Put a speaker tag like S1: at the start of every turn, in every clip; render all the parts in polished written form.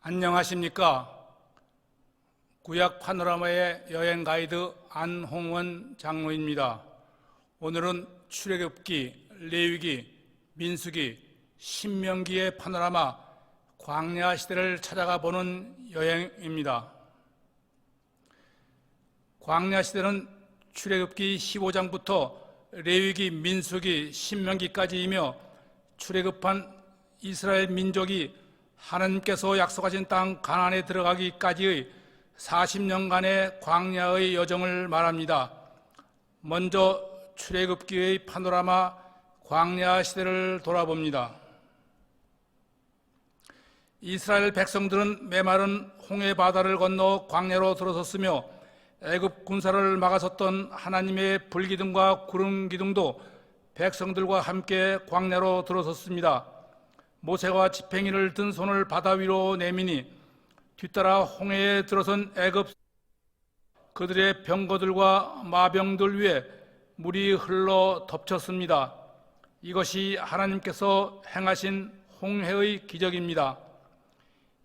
S1: 안녕하십니까. 구약 파노라마의 여행 가이드 안홍원 장로입니다. 오늘은 출애굽기, 레위기, 민수기, 신명기의 파노라마 광야 시대를 찾아가 보는 여행입니다. 광야 시대는 출애굽기 15장부터 레위기, 민수기, 신명기까지이며 출애굽한 이스라엘 민족이 하나님께서 약속하신 땅 가나안에 들어가기까지의 40년간의 광야의 여정을 말합니다. 먼저 출애굽기의 파노라마 광야 시대를 돌아봅니다. 이스라엘 백성들은 메마른 홍해 바다를 건너 광야로 들어섰으며 애굽 군사를 막아섰던 하나님의 불기둥과 구름기둥도 백성들과 함께 광야로 들어섰습니다. 모세가 지팽이를 든 손을 바다 위로 내미니 뒤따라 홍해에 들어선 애굽 그들의 병거들과 마병들 위에 물이 흘러 덮쳤습니다. 이것이 하나님께서 행하신 홍해의 기적입니다.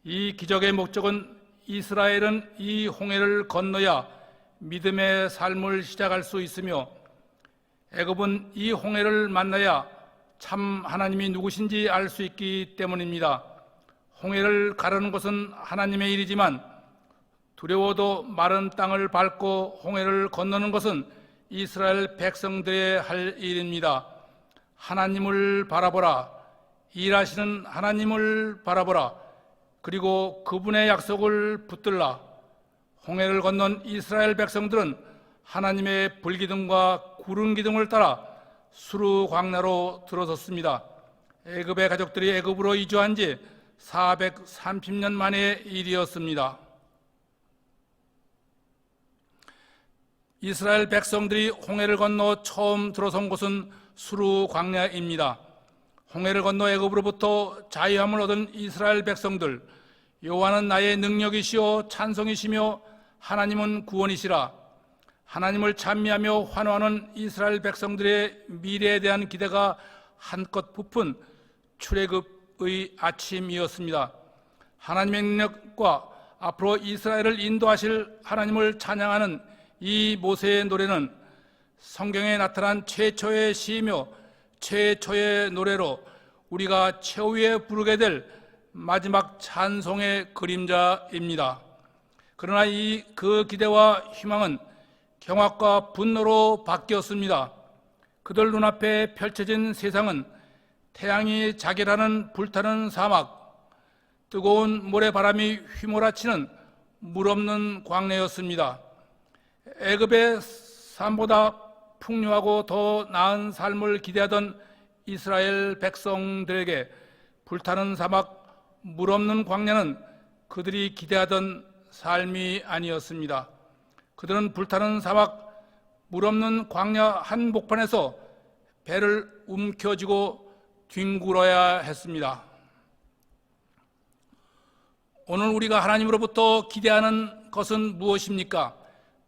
S1: 이 기적의 목적은 이스라엘은 이 홍해를 건너야 믿음의 삶을 시작할 수 있으며 애굽은 이 홍해를 만나야 참 하나님이 누구신지 알 수 있기 때문입니다. 홍해를 가르는 것은 하나님의 일이지만 두려워도 마른 땅을 밟고 홍해를 건너는 것은 이스라엘 백성들의 할 일입니다. 하나님을 바라보라. 일하시는 하나님을 바라보라. 그리고 그분의 약속을 붙들라. 홍해를 건넌 이스라엘 백성들은 하나님의 불기둥과 구름기둥을 따라 수르 광야로 들어섰습니다. 애굽의 가족들이 애굽으로 이주한 지 430년 만의 일이었습니다. 이스라엘 백성들이 홍해를 건너 처음 들어선 곳은 수르 광야입니다. 홍해를 건너 애굽으로부터 자유함을 얻은 이스라엘 백성들, 여호와는 나의 능력이시오 찬송이시며 하나님은 구원이시라. 하나님을 찬미하며 환호하는 이스라엘 백성들의 미래에 대한 기대가 한껏 부푼 출애굽의 아침이었습니다. 하나님의 능력과 앞으로 이스라엘을 인도하실 하나님을 찬양하는 이 모세의 노래는 성경에 나타난 최초의 시이며 최초의 노래로 우리가 최후에 부르게 될 마지막 찬송의 그림자입니다. 그러나 그 기대와 희망은 경악과 분노로 바뀌었습니다. 그들 눈앞에 펼쳐진 세상은 태양이 자결하는 불타는 사막, 뜨거운 모래바람이 휘몰아치는 물없는 광야였습니다. 애굽의 삶보다 풍요하고 더 나은 삶을 기대하던 이스라엘 백성들에게 불타는 사막, 물없는 광야는 그들이 기대하던 삶이 아니었습니다. 그들은 불타는 사막, 물없는 광야 한복판에서 배를 움켜쥐고 뒹굴어야 했습니다. 오늘 우리가 하나님으로부터 기대하는 것은 무엇입니까?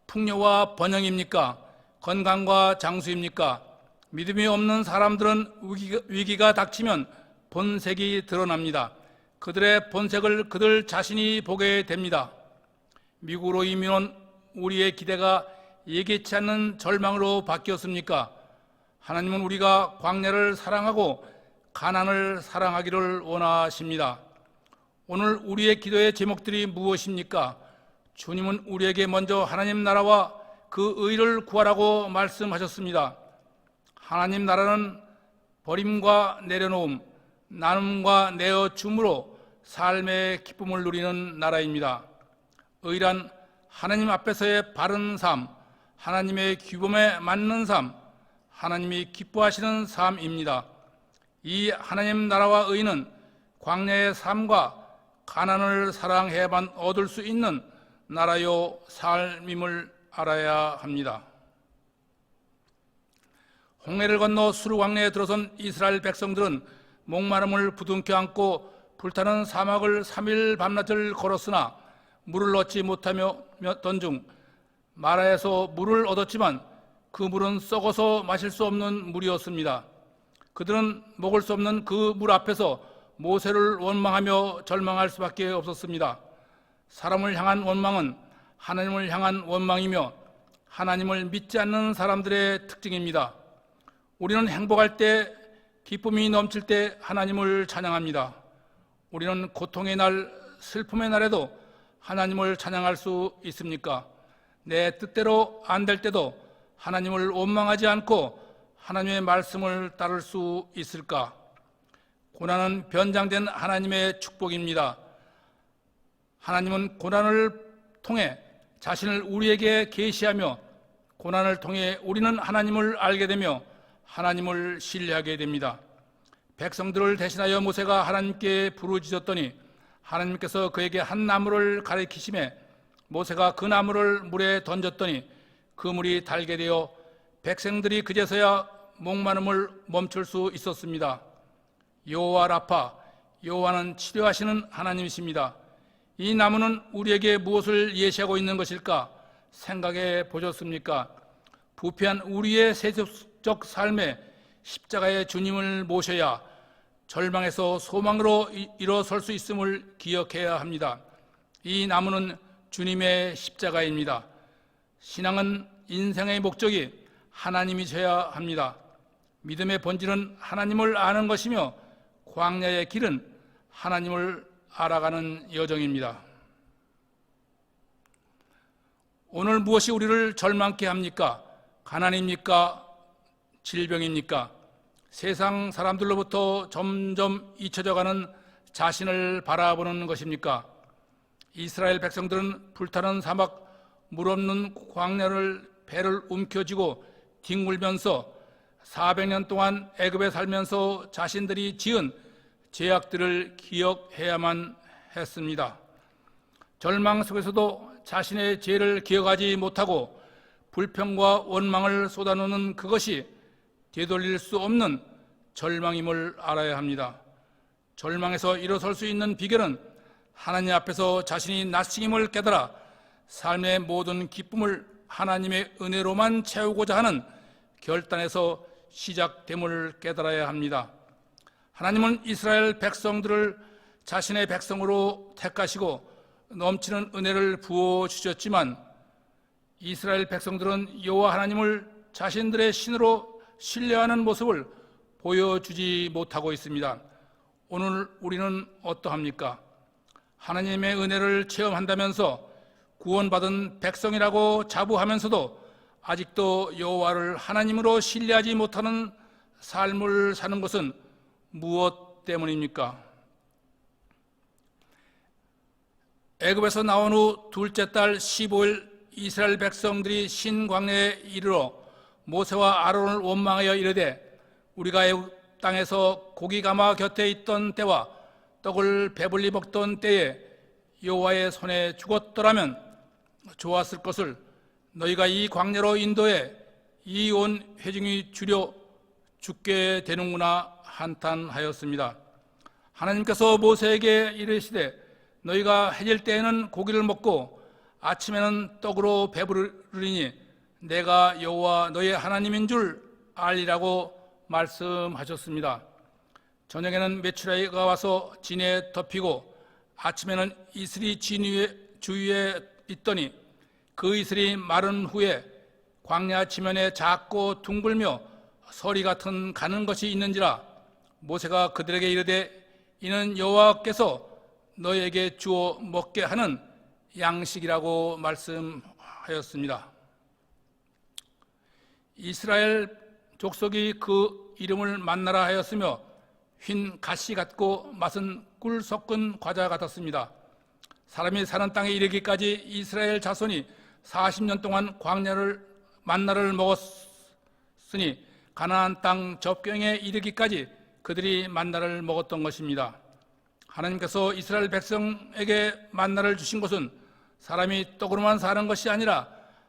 S1: 풍요와 번영입니까? 건강과 장수입니까? 믿음이 없는 사람들은 위기가 닥치면 본색이 드러납니다. 그들의 본색을 그들 자신이 보게 됩니다. 미국으로 이민 온 우리의 기대가 예기치 않는 절망으로 바뀌었습니까? 하나님은 우리가 광야를 사랑하고 가나안을 사랑하기를 원하십니다. 오늘 우리의 기도의 제목들이 무엇입니까? 주님은 우리에게 먼저 하나님 나라와 그 의를 구하라고 말씀하셨습니다. 하나님 나라는 버림과 내려놓음, 나눔과 내어줌으로 삶의 기쁨을 누리는 나라입니다. 의란 하나님 앞에서의 바른 삶, 하나님의 규범에 맞는 삶, 하나님이 기뻐하시는 삶입니다. 이 하나님 나라와 의는 광야의 삶과 가나안을 사랑해야만 얻을 수 있는 나라요 삶임을 알아야 합니다. 홍해를 건너 수르 광야에 들어선 이스라엘 백성들은 목마름을 부둥켜 안고 불타는 사막을 3일 밤낮을 걸었으나 물을 얻지 못하던 중 마라에서 물을 얻었지만 그 물은 썩어서 마실 수 없는 물이었습니다. 그들은 먹을 수 없는 그 물 앞에서 모세를 원망하며 절망할 수밖에 없었습니다. 사람을 향한 원망은 하나님을 향한 원망이며 하나님을 믿지 않는 사람들의 특징입니다. 우리는 행복할 때, 기쁨이 넘칠 때 하나님을 찬양합니다. 우리는 고통의 날, 슬픔의 날에도 하나님을 찬양할 수 있습니까? 내 뜻대로 안 될 때도 하나님을 원망하지 않고 하나님의 말씀을 따를 수 있을까? 고난은 변장된 하나님의 축복입니다. 하나님은 고난을 통해 자신을 우리에게 계시하며 고난을 통해 우리는 하나님을 알게 되며 하나님을 신뢰하게 됩니다. 백성들을 대신하여 모세가 하나님께 부르짖었더니 하나님께서 그에게 한 나무를 가리키시매 모세가 그 나무를 물에 던졌더니 그 물이 달게 되어 백성들이 그제서야 목마름을 멈출 수 있었습니다. 여호와 라파, 여호와는 치료하시는 하나님이십니다. 이 나무는 우리에게 무엇을 예시하고 있는 것일까 생각해 보셨습니까? 부패한 우리의 세속적 삶에 십자가의 주님을 모셔야 절망에서 소망으로 일어설 수 있음을 기억해야 합니다. 이 나무는 주님의 십자가입니다. 신앙은 인생의 목적이 하나님이셔야 합니다. 믿음의 본질은 하나님을 아는 것이며 광야의 길은 하나님을 알아가는 여정입니다. 오늘 무엇이 우리를 절망케 합니까? 가난입니까? 질병입니까? 세상 사람들로부터 점점 잊혀져가는 자신을 바라보는 것입니까? 이스라엘 백성들은 불타는 사막, 물 없는 광야를 배를 움켜쥐고 뒹굴면서 400년 동안 애굽에 살면서 자신들이 지은 죄악들을 기억해야만 했습니다. 절망 속에서도 자신의 죄를 기억하지 못하고 불평과 원망을 쏟아놓는 그것이 되돌릴 수 없는 절망임을 알아야 합니다. 절망에서 일어설 수 있는 비결은 하나님 앞에서 자신이 낯익임을 깨달아 삶의 모든 기쁨을 하나님의 은혜로만 채우고자 하는 결단에서 시작됨을 깨달아야 합니다. 하나님은 이스라엘 백성들을 자신의 백성으로 택하시고 넘치는 은혜를 부어주셨지만 이스라엘 백성들은 여호와 하나님을 자신들의 신으로 신뢰하는 모습을 보여주지 못하고 있습니다. 오늘 우리는 어떠합니까? 하나님의 은혜를 체험한다면서 구원받은 백성이라고 자부하면서도 아직도 여호와를 하나님으로 신뢰하지 못하는 삶을 사는 것은 무엇 때문입니까? 애굽에서 나온 후 둘째 달 15일 이스라엘 백성들이 신광야에 이르러 모세와 아론을 원망하여 이르되 우리가 애굽 땅에서 고기 가마 곁에 있던 때와 떡을 배불리 먹던 때에 여호와의 손에 죽었더라면 좋았을 것을 너희가 이 광야로 인도해 이 온 회중이 주려 죽게 되는구나 한탄하였습니다. 하나님께서 모세에게 이르시되 너희가 해질 때에는 고기를 먹고 아침에는 떡으로 배부르리니 내가 여호와 너희 하나님인 줄 알리라고 말씀하셨습니다. 저녁에는 메추라기가 와서 진에 덮이고 아침에는 이슬이 진 주위에 있더니 그 이슬이 마른 후에 광야 지면에 작고 둥글며 서리 같은 가는 것이 있는지라 모세가 그들에게 이르되 이는 여호와께서 너희에게 주어 먹게 하는 양식이라고 말씀하였습니다. 이스라엘 족속이 그 이름을 만나라 하였으며 흰 가시 같고 맛은 꿀 섞은 과자 같았습니다. 사람이 사는 땅에 이르기까지 이스라엘 자손이 40년 동안 광야를 만나를 먹었으니 가나안 땅 접경에 이르기까지 그들이 만나를 먹었던 것입니다. 하나님께서 이스라엘 백성에게 만나를 주신 것은 사람이 떡으로만 사는 것이 아니라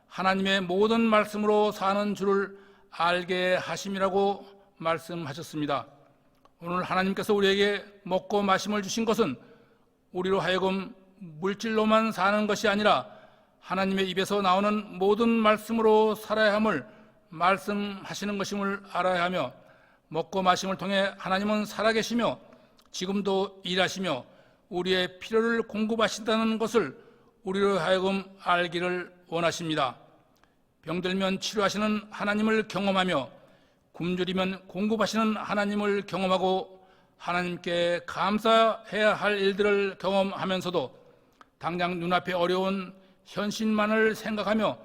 S1: 하나님의 모든 말씀으로 사는 줄을 알게 하심이라고 말씀하셨습니다. 오늘 하나님께서 우리에게 먹고 마심을 주신 것은 우리로 하여금 물질로만 사는 것이 아니라 하나님의 입에서 나오는 모든 말씀으로 살아야 함을 말씀하시는 것임을 알아야 하며 먹고 마심을 통해 하나님은 살아계시며 지금도 일하시며 우리의 필요를 공급하신다는 것을 우리로 하여금 알기를 원하십니다. 병들면 치료하시는 하나님을 경험하며 굶주리면 공급하시는 하나님을 경험하고 하나님께 감사해야 할 일들을 경험하면서도 당장 눈앞에 어려운 현실만을 생각하며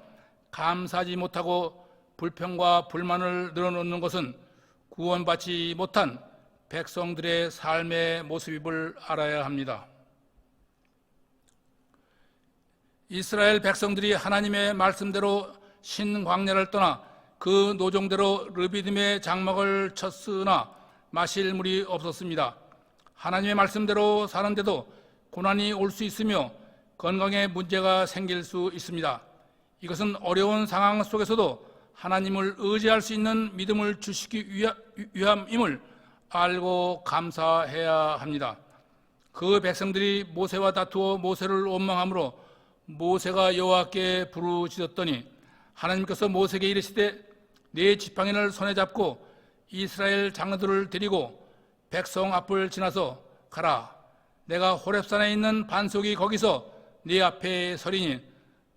S1: 감사하지 못하고 불평과 불만을 늘어놓는 것은 구원받지 못한 백성들의 삶의 모습임을 알아야 합니다. 이스라엘 백성들이 하나님의 말씀대로 신광야를 떠나 그 노종대로 르비딤의 장막을 쳤으나 마실 물이 없었습니다. 하나님의 말씀대로 사는데도 고난이 올 수 있으며 건강에 문제가 생길 수 있습니다. 이것은 어려운 상황 속에서도 하나님을 의지할 수 있는 믿음을 주시기 위함임을 알고 감사해야 합니다. 그 백성들이 모세와 다투어 모세를 원망하므로 모세가 여호와께 부르짖었더니 하나님께서 모세에게 이르시되 네 지팡이를 손에 잡고 이스라엘 장로들을 데리고 백성 앞을 지나서 가라. 내가 호렙산에 있는 반석이 거기서 네 앞에 서리니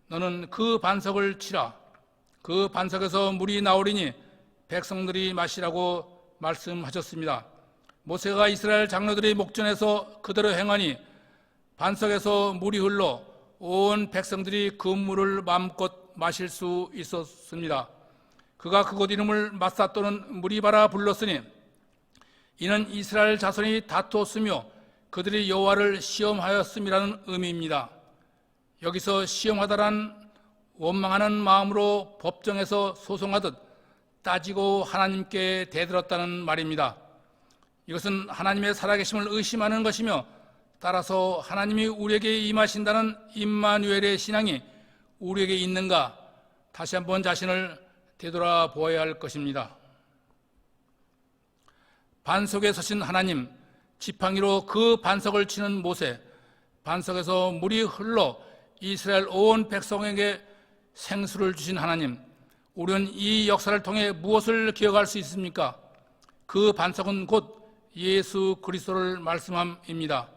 S1: 너는 그 반석을 치라. 그 반석에서 물이 나오리니 백성들이 마시라고 말씀하셨습니다. 모세가 이스라엘 장로들의 목전에서 그대로 행하니 반석에서 물이 흘러 온 백성들이 그 물을 마음껏 마실 수 있었습니다. 그가 그곳 이름을 마사 또는 무리바라 불렀으니 이는 이스라엘 자손이 다투었으며 그들이 여호와를 시험하였음이라는 의미입니다. 여기서 시험하다란 원망하는 마음으로 법정에서 소송하듯 따지고 하나님께 대들었다는 말입니다. 이것은 하나님의 살아계심을 의심하는 것이며 따라서 하나님이 우리에게 임하신다는 임마누엘의 신앙이 우리에게 있는가 다시 한번 자신을 되돌아보아야 할 것입니다. 반석에 서신 하나님, 지팡이로 그 반석을 치는 모세, 반석에서 물이 흘러 이스라엘 온 백성에게 생수를 주신 하나님, 우리는 이 역사를 통해 무엇을 기억할 수 있습니까? 그 반석은 곧 예수 그리스도를 말씀함입니다.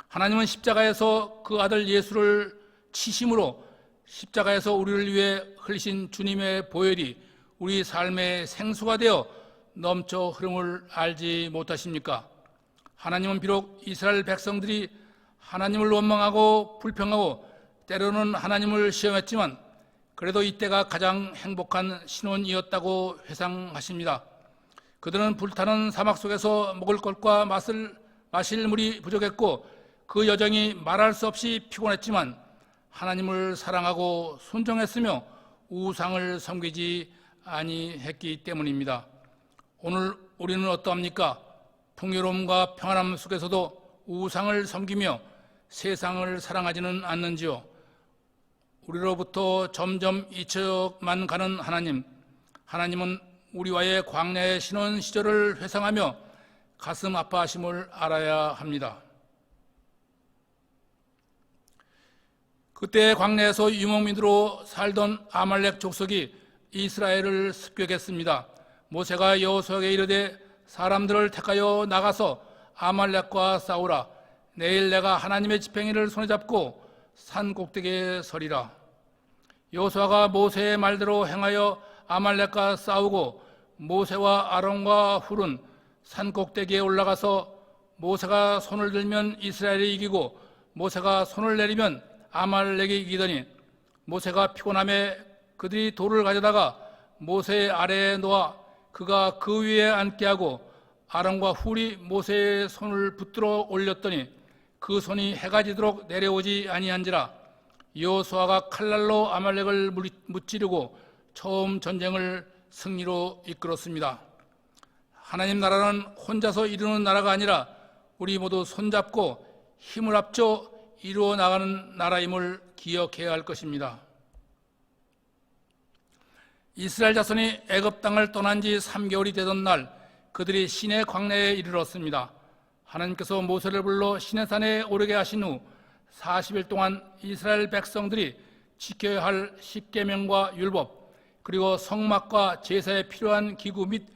S1: 하나님은 십자가에서 그 아들 예수를 치심으로 십자가에서 우리를 위해 흘리신 주님의 보혈이 우리 삶의 생수가 되어 넘쳐 흐름을 알지 못하십니까? 하나님은 비록 이스라엘 백성들이 하나님을 원망하고 불평하고 때로는 하나님을 시험했지만 그래도 이때가 가장 행복한 신혼이었다고 회상하십니다. 그들은 불타는 사막 속에서 먹을 것과 마실 물이 부족했고 그 여정이 말할 수 없이 피곤했지만 하나님을 사랑하고 순종했으며 우상을 섬기지 아니했기 때문입니다. 오늘 우리는 어떠합니까? 풍요로움과 평안함 속에서도 우상을 섬기며 세상을 사랑하지는 않는지요? 우리로부터 점점 잊혀만 가는 하나님은 우리와의 광야의 신혼 시절을 회상하며 가슴 아파하심을 알아야 합니다. 그때 광야에서 유목민으로 살던 아말렉 족속이 이스라엘을 습격했습니다. 모세가 여호수아에게 이르되 사람들을 택하여 나가서 아말렉과 싸우라. 내일 내가 하나님의 지팡이를 손에 잡고 산 꼭대기에 서리라. 여호수아가 모세의 말대로 행하여 아말렉과 싸우고 모세와 아론과 훌은 산 꼭대기에 올라가서 모세가 손을 들면 이스라엘이 이기고 모세가 손을 내리면 아말렉이 이기더니 모세가 피곤함에 그들이 돌을 가져다가 모세 아래에 놓아 그가 그 위에 앉게 하고 아론과 훌이 모세의 손을 붙들어 올렸더니 그 손이 해가 지도록 내려오지 아니한지라. 여호수아가 칼날로 아말렉을 무찌르고 처음 전쟁을 승리로 이끌었습니다. 하나님 나라는 혼자서 이루는 나라가 아니라 우리 모두 손잡고 힘을 합쳐 이루어 나가는 나라임을 기억해야 할 것입니다. 이스라엘 자손이 애굽 땅을 떠난 지 3개월이 되던 날 그들이 시내 광야에 이르렀습니다. 하나님께서 모세를 불러 시내산에 오르게 하신 후 40일 동안 이스라엘 백성들이 지켜야 할 십계명과 율법 그리고 성막과 제사에 필요한 기구 및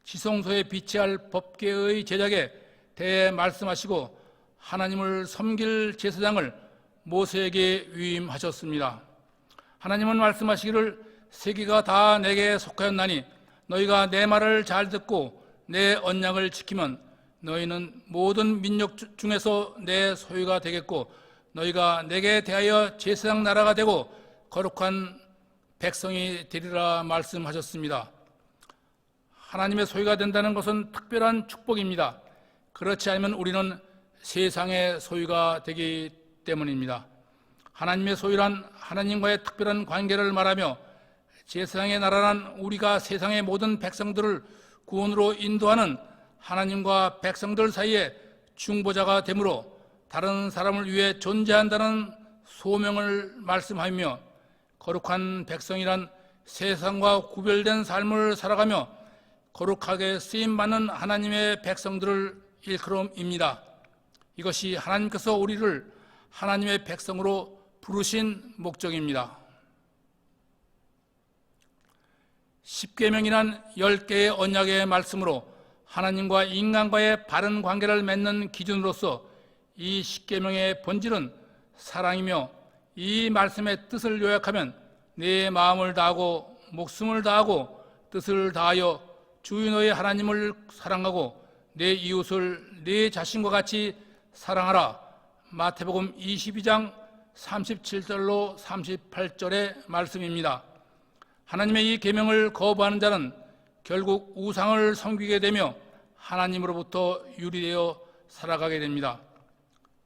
S1: 지성소에 비치할 법궤의 제작에 대해 말씀하시고 하나님을 섬길 제사장을 모세에게 위임하셨습니다. 하나님은 말씀하시기를 세계가 다 내게 속하였나니 너희가 내 말을 잘 듣고 내 언약을 지키면 너희는 모든 민족 중에서 내 소유가 되겠고 너희가 내게 대하여 제사장 나라가 되고 거룩한 백성이 되리라 말씀하셨습니다. 하나님의 소유가 된다는 것은 특별한 축복입니다. 그렇지 않으면 우리는 세상의 소유가 되기 때문입니다. 하나님의 소유란 하나님과의 특별한 관계를 말하며 제사장의 나라란 우리가 세상의 모든 백성들을 구원으로 인도하는 하나님과 백성들 사이에 중보자가 되므로 다른 사람을 위해 존재한다는 소명을 말씀하며 거룩한 백성이란 세상과 구별된 삶을 살아가며 거룩하게 쓰임받는 하나님의 백성들을 일컬음입니다. 이것이 하나님께서 우리를 하나님의 백성으로 부르신 목적입니다. 십계명이란 10개의 언약의 말씀으로 하나님과 인간과의 바른 관계를 맺는 기준으로서 이 십계명의 본질은 사랑이며 이 말씀의 뜻을 요약하면 내 마음을 다하고 목숨을 다하고 뜻을 다하여 주 너의 하나님을 사랑하고 내 이웃을 내 자신과 같이 사랑하라. 마태복음 22장 37절로 38절의 말씀입니다. 하나님의 이 계명을 거부하는 자는 결국 우상을 섬기게 되며 하나님으로부터 유리되어 살아가게 됩니다.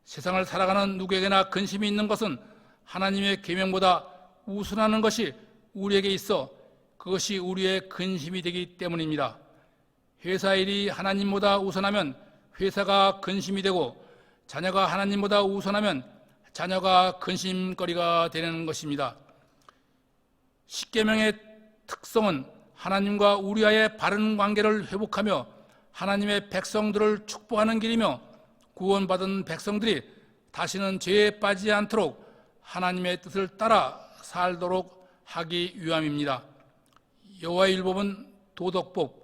S1: 세상을 살아가는 누구에게나 근심이 있는 것은 하나님의 계명보다 우선하는 것이 우리에게 있어 그것이 우리의 근심이 되기 때문입니다. 회사 일이 하나님보다 우선하면 회사가 근심이 되고 자녀가 하나님보다 우선하면 자녀가 근심거리가 되는 것입니다. 십계명의 특성은 하나님과 우리와의 바른 관계를 회복하며 하나님의 백성들을 축복하는 길이며 구원받은 백성들이 다시는 죄에 빠지지 않도록 하나님의 뜻을 따라 살도록 하기 위함입니다. 여호와의 율법은 도덕법,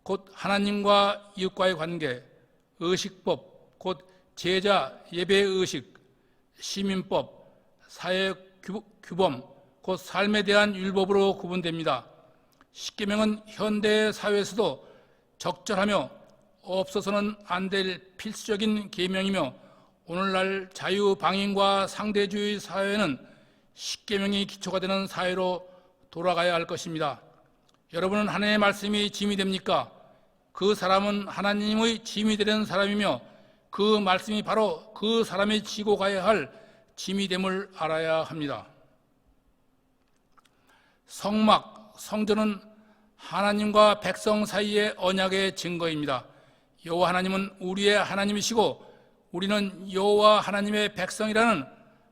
S1: 곧 하나님과 이웃과의 관계, 의식법, 곧 제자 예배의 의식, 시민법, 사회 규범, 곧 삶에 대한 율법으로 구분됩니다. 십계명은 현대 사회에서도 적절하며 없어서는 안 될 필수적인 계명이며 오늘날 자유방임과 상대주의 사회는 십계명이 기초가 되는 사회로 돌아가야 할 것입니다. 여러분은 하나님의 말씀이 짐이 됩니까? 그 사람은 하나님의 짐이 되는 사람이며 그 말씀이 바로 그 사람이 지고 가야 할 짐이 됨을 알아야 합니다. 성막, 성전은 하나님과 백성 사이의 언약의 증거입니다. 여호와 하나님은 우리의 하나님이시고 우리는 여호와 하나님의 백성이라는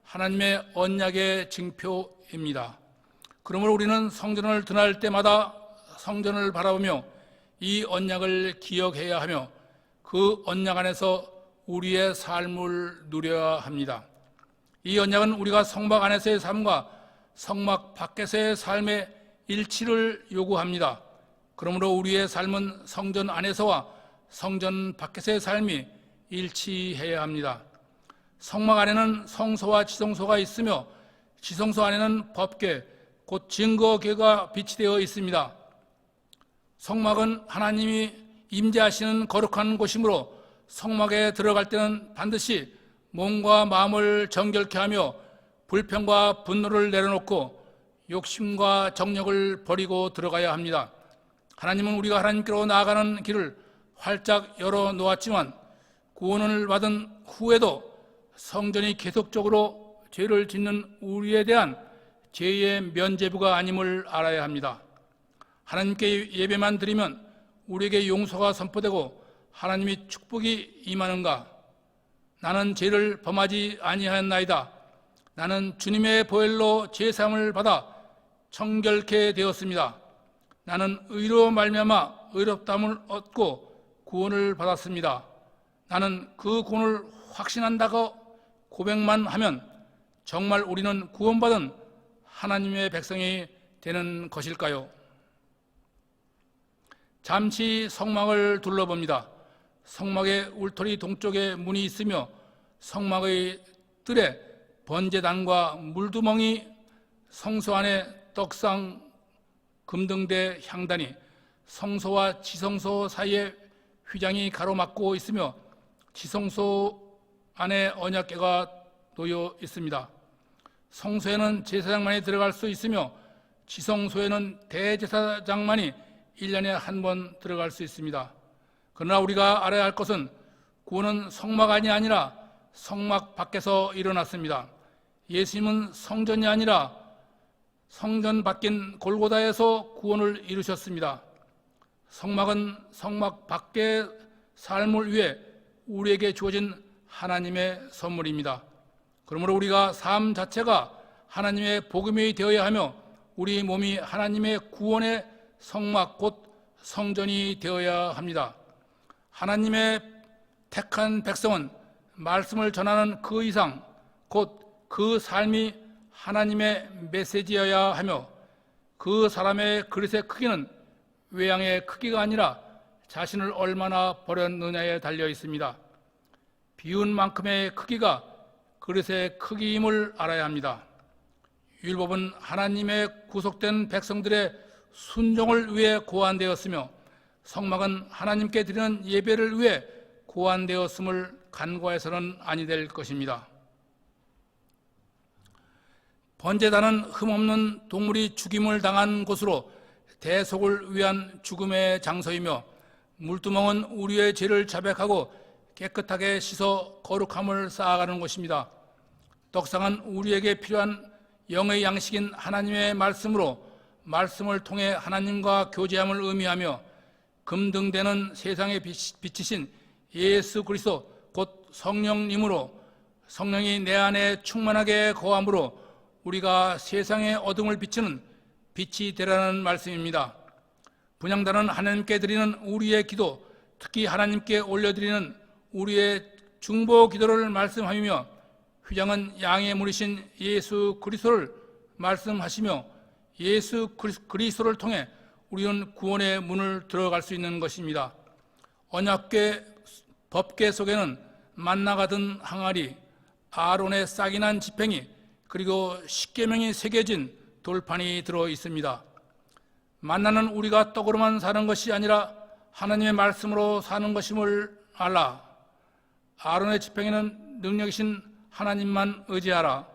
S1: 하나님의 언약의 증표입니다. 그러므로 우리는 성전을 드날 때마다 성전을 바라보며 이 언약을 기억해야 하며 그 언약 안에서 우리의 삶을 누려야 합니다. 이 언약은 우리가 성막 안에서의 삶과 성막 밖에서의 삶의 일치를 요구합니다. 그러므로 우리의 삶은 성전 안에서와 성전 밖에서의 삶이 일치해야 합니다. 성막 안에는 성소와 지성소가 있으며 지성소 안에는 법궤, 곧 증거궤가 비치되어 있습니다. 성막은 하나님이 임재하시는 거룩한 곳이므로 성막에 들어갈 때는 반드시 몸과 마음을 정결케 하며 불평과 분노를 내려놓고 욕심과 정욕을 버리고 들어가야 합니다. 하나님은 우리가 하나님께로 나아가는 길을 활짝 열어놓았지만 구원을 받은 후에도 성전이 계속적으로 죄를 짓는 우리에 대한 죄의 면죄부가 아님을 알아야 합니다. 하나님께 예배만 드리면 우리에게 용서가 선포되고 하나님이 축복이 임하는가? 나는 죄를 범하지 아니하였나이다. 나는 주님의 보혈로 제사함을 받아 청결케 되었습니다. 나는 의로 말미암아 의롭다함을 얻고 구원을 받았습니다. 나는 그 구원을 확신한다고 고백만 하면 정말 우리는 구원받은 하나님의 백성이 되는 것일까요? 잠시 성막을 둘러봅니다. 성막의 울타리 동쪽에 문이 있으며 성막의 뜰에 번제단과 물두멍이, 성소 안에 떡상, 금등대, 향단이, 성소와 지성소 사이에 휘장이 가로막고 있으며 지성소 안에 언약궤가 놓여 있습니다. 성소에는 제사장만이 들어갈 수 있으며 지성소에는 대제사장만이 1년에 한 번 들어갈 수 있습니다. 그러나 우리가 알아야 할 것은 구원은 성막 안이 아니라 성막 밖에서 일어났습니다. 예수님은 성전이 아니라 성전 밖인 골고다에서 구원을 이루셨습니다. 성막은 성막 밖의 삶을 위해 우리에게 주어진 하나님의 선물입니다. 그러므로 우리가 삶 자체가 하나님의 복음이 되어야 하며 우리 몸이 하나님의 구원의 성막 곧 성전이 되어야 합니다. 하나님의 택한 백성은 말씀을 전하는 그 이상 곧 그 삶이 하나님의 메시지여야 하며 그 사람의 그릇의 크기는 외양의 크기가 아니라 자신을 얼마나 버렸느냐에 달려 있습니다. 비운 만큼의 크기가 그릇의 크기임을 알아야 합니다. 율법은 하나님의 구속된 백성들의 순종을 위해 고안되었으며 성막은 하나님께 드리는 예배를 위해 고안되었음을 간과해서는 아니 될 것입니다. 번제단은 흠없는 동물이 죽임을 당한 곳으로 대속을 위한 죽음의 장소이며 물두멍은 우리의 죄를 자백하고 깨끗하게 씻어 거룩함을 쌓아가는 곳입니다. 떡상은 우리에게 필요한 영의 양식인 하나님의 말씀으로 말씀을 통해 하나님과 교제함을 의미하며 금등대는 세상에 비치신 예수 그리스도 곧 성령님으로 성령이 내 안에 충만하게 거함으로 우리가 세상에 어둠을 비추는 빛이 되라는 말씀입니다. 분향단은 하나님께 드리는 우리의 기도, 특히 하나님께 올려드리는 우리의 중보 기도를 말씀하며 휘장은 양의 물이신 예수 그리스도를 말씀하시며 예수 그리스도를 통해 우리는 구원의 문을 들어갈 수 있는 것입니다. 언약궤 법궤 속에는 만나가 든 항아리, 아론의 싹이 난 지팽이, 그리고 십계명이 새겨진 돌판이 들어 있습니다. 만나는 우리가 떡으로만 사는 것이 아니라 하나님의 말씀으로 사는 것임을 알라. 아론의 지팽이는 능력이신 하나님만 의지하라.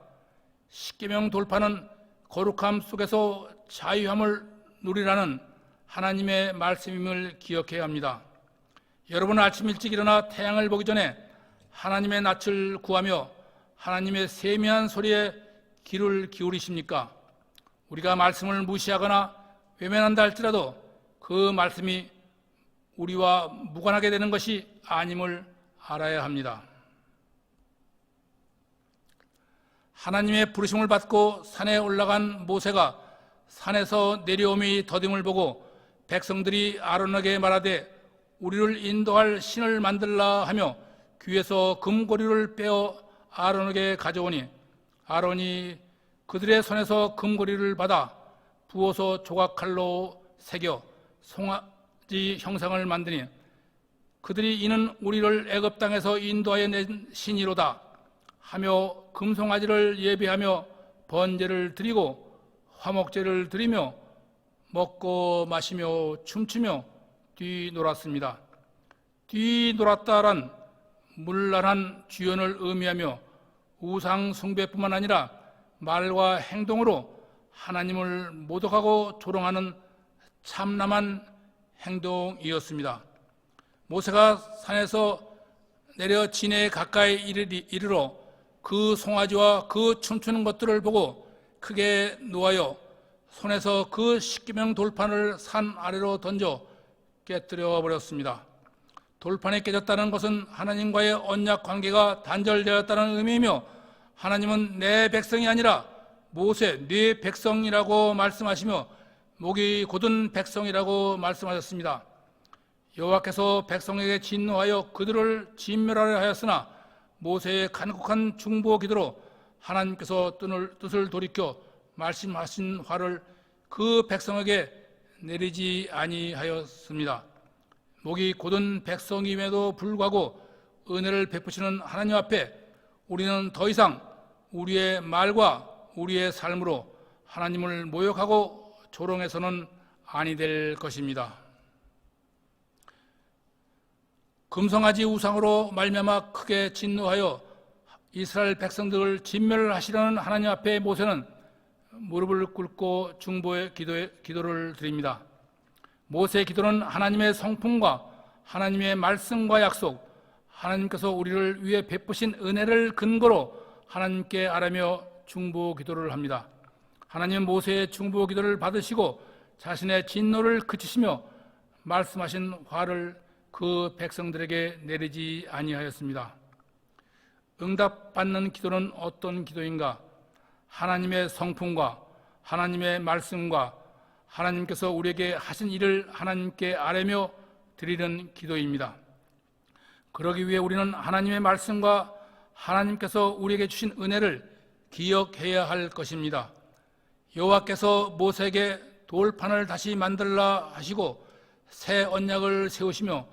S1: 십계명 돌판은 거룩함 속에서 자유함을 누리라는 하나님의 말씀임을 기억해야 합니다. 여러분 아침 일찍 일어나 태양을 보기 전에 하나님의 낯을 구하며 하나님의 세미한 소리에 귀를 기울이십니까? 우리가 말씀을 무시하거나 외면한다 할지라도 그 말씀이 우리와 무관하게 되는 것이 아님을 알아야 합니다. 하나님의 부르심을 받고 산에 올라간 모세가 산에서 내려옴이 더딤을 보고 백성들이 아론에게 말하되 우리를 인도할 신을 만들라 하며 귀에서 금고리를 빼어 아론에게 가져오니 아론이 그들의 손에서 금고리를 받아 부어서 조각칼로 새겨 송아지 형상을 만드니 그들이 이는 우리를 애굽 땅에서 인도하여 낸 신이로다 하며 금송아지를 예배하며 번제를 드리고 화목제를 드리며 먹고 마시며 춤추며 뒤놀았습니다. 뒤놀았다란 문란한 주연을 의미하며 우상 숭배뿐만 아니라 말과 행동으로 하나님을 모독하고 조롱하는 참남한 행동이었습니다. 모세가 산에서 내려 진해에 가까이 이르러 그 송아지와 그 춤추는 것들을 보고 크게 노하여 손에서 그 십계명 돌판을 산 아래로 던져 깨뜨려 버렸습니다. 돌판이 깨졌다는 것은 하나님과의 언약 관계가 단절되었다는 의미이며 하나님은 내 백성이 아니라 모세 네 백성이라고 말씀하시며 목이 곧은 백성이라고 말씀하셨습니다. 여호와께서 백성에게 진노하여 그들을 진멸하려 하였으나 모세의 간곡한 중보 기도로 하나님께서 뜻을 돌이켜 말씀하신 화를 그 백성에게 내리지 아니하였습니다. 목이 곧은 백성임에도 불구하고 은혜를 베푸시는 하나님 앞에 우리는 더 이상 우리의 말과 우리의 삶으로 하나님을 모욕하고 조롱해서는 아니 될 것입니다. 금송아지 우상으로 말미암아 크게 진노하여 이스라엘 백성들을 진멸하시려는 하나님 앞에 모세는 무릎을 꿇고 중보의 기도를 드립니다. 모세의 기도는 하나님의 성품과 하나님의 말씀과 약속, 하나님께서 우리를 위해 베푸신 은혜를 근거로 하나님께 아뢰며 중보 기도를 합니다. 하나님은 모세의 중보 기도를 받으시고 자신의 진노를 그치시며 말씀하신 화를 그 백성들에게 내리지 아니하였습니다. 응답받는 기도는 어떤 기도인가? 하나님의 성품과 하나님의 말씀과 하나님께서 우리에게 하신 일을 하나님께 아뢰며 드리는 기도입니다. 그러기 위해 우리는 하나님의 말씀과 하나님께서 우리에게 주신 은혜를 기억해야 할 것입니다. 여호와께서 모세에게 돌판을 다시 만들라 하시고 새 언약을 세우시며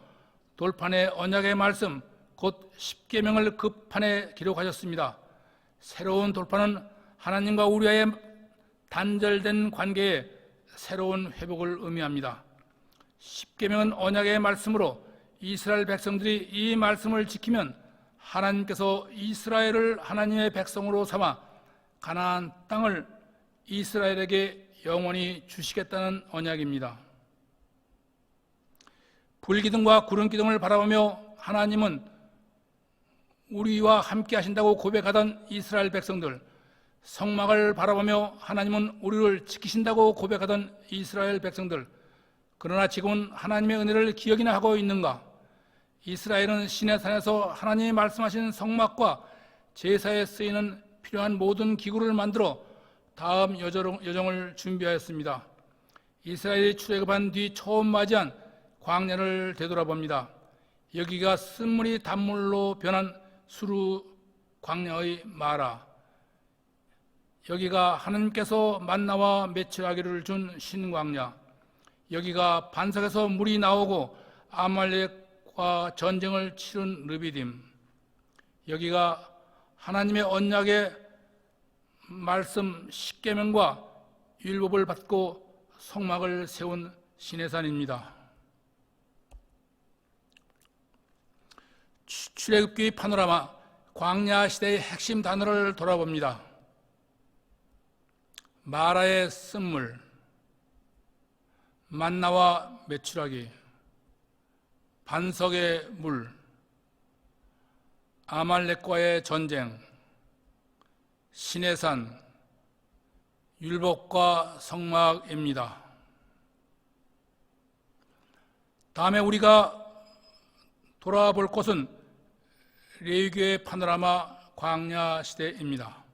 S1: 돌판에 언약의 말씀 곧 십계명을 그 판에 기록하셨습니다. 새로운 돌판은 하나님과 우리와의 단절된 관계에 새로운 회복을 의미합니다. 십계명은 언약의 말씀으로 이스라엘 백성들이 이 말씀을 지키면 하나님께서 이스라엘을 하나님의 백성으로 삼아 가나안 땅을 이스라엘에게 영원히 주시겠다는 언약입니다. 불기둥과 구름기둥을 바라보며 하나님은 우리와 함께 하신다고 고백하던 이스라엘 백성들, 성막을 바라보며 하나님은 우리를 지키신다고 고백하던 이스라엘 백성들, 그러나 지금은 하나님의 은혜를 기억이나 하고 있는가? 이스라엘은 시내산에서 하나님이 말씀하신 성막과 제사에 쓰이는 필요한 모든 기구를 만들어 다음 여정을 준비하였습니다. 이스라엘이 출애굽한 뒤 처음 맞이한 광야를 되돌아봅니다. 여기가 쓴물이 단물로 변한 수르 광야의 마라, 여기가 하나님께서 만나와 메추라기를 준 신광야, 여기가 반석에서 물이 나오고 아말렉과 전쟁을 치른 르비딤, 여기가 하나님의 언약의 말씀 십계명과 율법을 받고 성막을 세운 시내산입니다. 출애굽기 파노라마, 광야 시대의 핵심 단어를 돌아봅니다. 마라의 쓴물, 만나와 메추라기, 반석의 물, 아말렉과의 전쟁, 시내산, 율법과 성막입니다. 다음에 우리가 돌아볼 곳은 레위기의 파노라마 광야 시대입니다.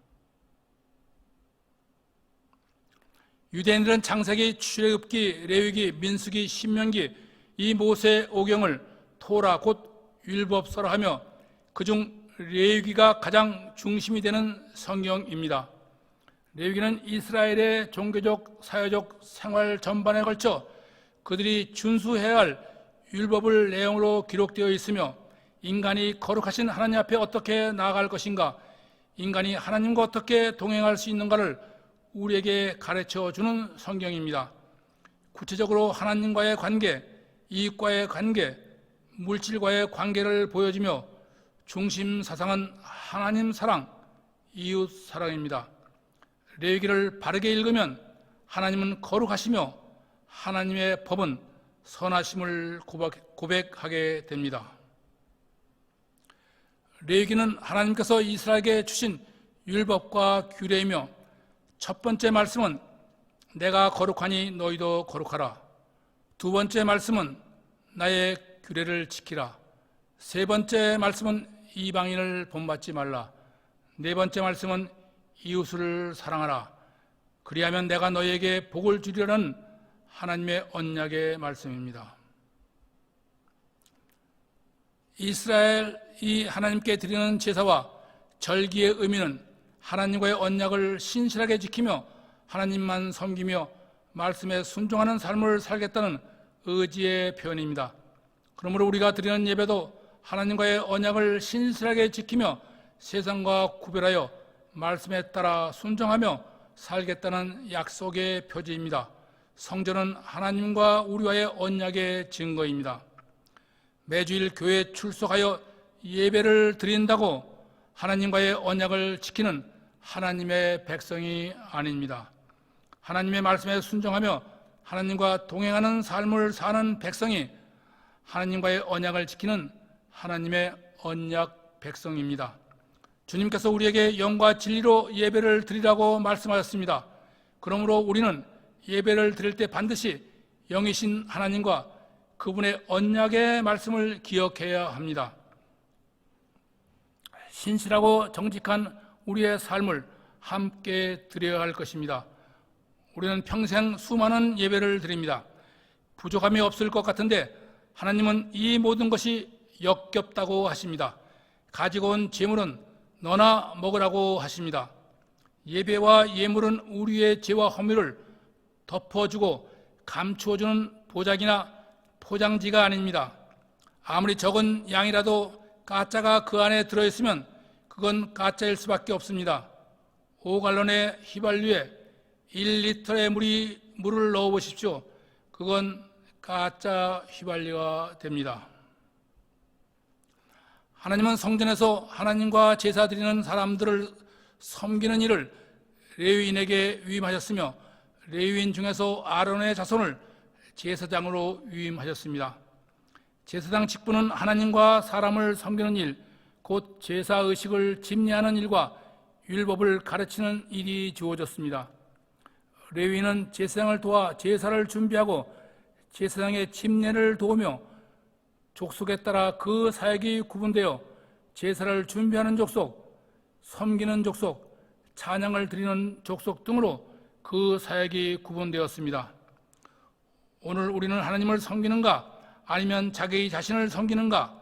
S1: 유대인들은 창세기, 출애굽기, 레위기, 민수기, 신명기 이 모세 오경을 토라 곧 율법서라 하며 그중 레위기가 가장 중심이 되는 성경입니다. 레위기는 이스라엘의 종교적, 사회적 생활 전반에 걸쳐 그들이 준수해야 할 율법을 내용으로 기록되어 있으며 인간이 거룩하신 하나님 앞에 어떻게 나아갈 것인가, 인간이 하나님과 어떻게 동행할 수 있는가를 우리에게 가르쳐주는 성경입니다. 구체적으로 하나님과의 관계, 이익과의 관계, 물질과의 관계를 보여주며 중심 사상은 하나님 사랑, 이웃 사랑입니다. 레위기를 바르게 읽으면 하나님은 거룩하시며 하나님의 법은 선하심을 고백하게 됩니다. 레위기는 하나님께서 이스라엘에게 주신 율법과 규례이며 첫 번째 말씀은 내가 거룩하니 너희도 거룩하라. 두 번째 말씀은 나의 규례를 지키라. 세 번째 말씀은 이방인을 본받지 말라. 네 번째 말씀은 이웃을 사랑하라. 그리하면 내가 너희에게 복을 주리라는 하나님의 언약의 말씀입니다. 이스라엘이 하나님께 드리는 제사와 절기의 의미는 하나님과의 언약을 신실하게 지키며 하나님만 섬기며 말씀에 순종하는 삶을 살겠다는 의지의 표현입니다. 그러므로 우리가 드리는 예배도 하나님과의 언약을 신실하게 지키며 세상과 구별하여 말씀에 따라 순종하며 살겠다는 약속의 표지입니다. 성전은 하나님과 우리와의 언약의 증거입니다. 매주일 교회에 출석하여 예배를 드린다고 하나님과의 언약을 지키는 하나님의 백성이 아닙니다. 하나님의 말씀에 순종하며 하나님과 동행하는 삶을 사는 백성이 하나님과의 언약을 지키는 하나님의 언약 백성입니다. 주님께서 우리에게 영과 진리로 예배를 드리라고 말씀하셨습니다. 그러므로 우리는 예배를 드릴 때 반드시 영이신 하나님과 그분의 언약의 말씀을 기억해야 합니다. 신실하고 정직한 우리의 삶을 함께 드려야 할 것입니다. 우리는 평생 수많은 예배를 드립니다. 부족함이 없을 것 같은데 하나님은 이 모든 것이 역겹다고 하십니다. 가지고 온 재물은 너나 먹으라고 하십니다. 예배와 예물은 우리의 죄와 허물을 덮어주고 감추어주는 보자기나 포장지가 아닙니다. 아무리 적은 양이라도 가짜가 그 안에 들어있으면 그건 가짜일 수밖에 없습니다. 5갈론의 휘발유에 1리터의 물을 넣어 보십시오. 그건 가짜 휘발유가 됩니다. 하나님은 성전에서 하나님과 제사 드리는 사람들을 섬기는 일을 레위인에게 위임하셨으며 레위인 중에서 아론의 자손을 제사장으로 위임하셨습니다. 제사장 직분은 하나님과 사람을 섬기는 일, 곧 제사의식을 집례하는 일과 율법을 가르치는 일이 주어졌습니다. 레위인은 제사장을 도와 제사를 준비하고 제사장의 집례를 도우며 족속에 따라 그 사역이 구분되어 제사를 준비하는 족속, 섬기는 족속, 찬양을 드리는 족속 등으로 그 사역이 구분되었습니다. 오늘 우리는 하나님을 섬기는가 아니면 자기 자신을 섬기는가?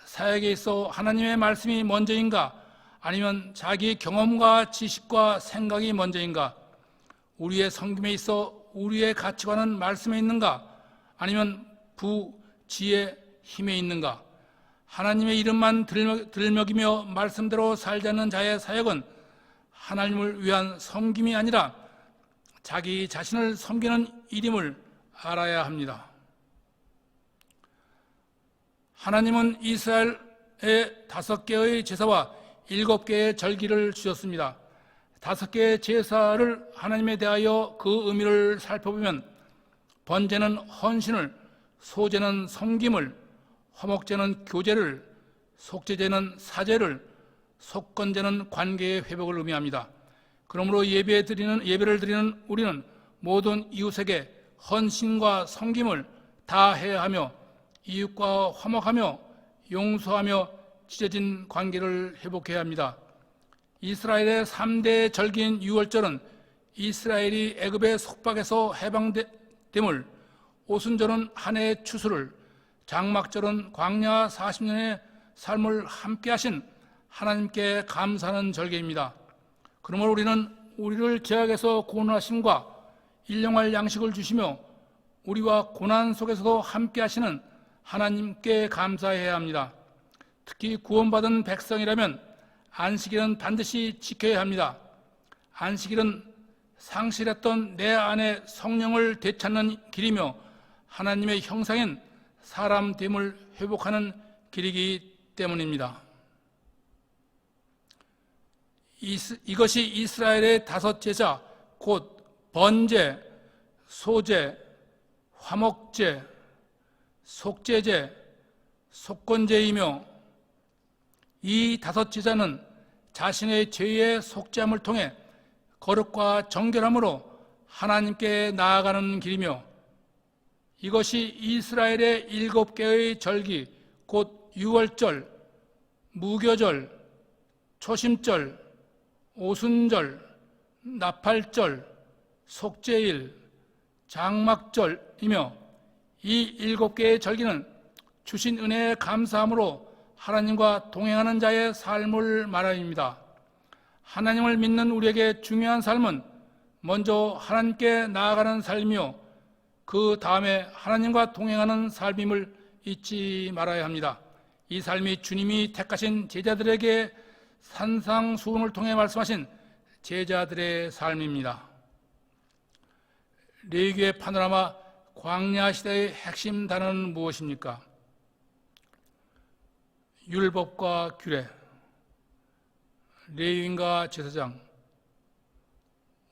S1: 사역에 있어 하나님의 말씀이 먼저인가 아니면 자기 경험과 지식과 생각이 먼저인가? 우리의 섬김에 있어 우리의 가치관은 말씀에 있는가 아니면 지혜, 힘에 있는가? 하나님의 이름만 들먹이며 말씀대로 살지 않는 자의 사역은 하나님을 위한 섬김이 아니라 자기 자신을 섬기는 일임을 알아야 합니다. 하나님은 이스라엘에 5개의 제사와 7개의 절기를 주셨습니다. 5개의 제사를 하나님에 대하여 그 의미를 살펴보면 번제는 헌신을, 소제는 섬김을, 화목제는 교제를, 속죄제는 사죄를, 속건제는 관계의 회복을 의미합니다. 그러므로 예배를 드리는 우리는 모든 이웃에게 헌신과 섬김을 다 해야 하며 이웃과 화목하며 용서하며 찢어진 관계를 회복해야 합니다. 이스라엘의 3대 절기인 유월절은 이스라엘이 애굽의 속박에서 해방됨을, 오순절은 한 해의 추수를, 장막절은 광야 40년의 삶을 함께 하신 하나님께 감사하는 절기입니다. 그러므로 우리는 우리를 죄악에서 구원하심과 일용할 양식을 주시며 우리와 고난 속에서도 함께 하시는 하나님께 감사해야 합니다. 특히 구원받은 백성이라면 안식일은 반드시 지켜야 합니다. 안식일은 상실했던 내 안의 성령을 되찾는 길이며 하나님의 형상인 사람됨을 회복하는 길이기 때문입니다. 이것이 이스라엘의 5 제사, 곧 번제, 소제, 화목제, 속죄제, 속건제이며 이 5 제사는 자신의 죄의 속죄함을 통해 거룩과 정결함으로 하나님께 나아가는 길이며 이것이 이스라엘의 7개의 절기, 곧 유월절, 무교절, 초심절, 오순절, 나팔절, 속죄일, 장막절이며 이 7개의 절기는 주신 은혜에 감사함으로 하나님과 동행하는 자의 삶을 말합니다. 하나님을 믿는 우리에게 중요한 삶은 먼저 하나님께 나아가는 삶이요 그 다음에 하나님과 동행하는 삶임을 잊지 말아야 합니다. 이 삶이 주님이 택하신 제자들에게 산상수훈을 통해 말씀하신 제자들의 삶입니다. 레위기의 파노라마 광야 시대의 핵심 단어는 무엇입니까? 율법과 규례, 레위인과 제사장,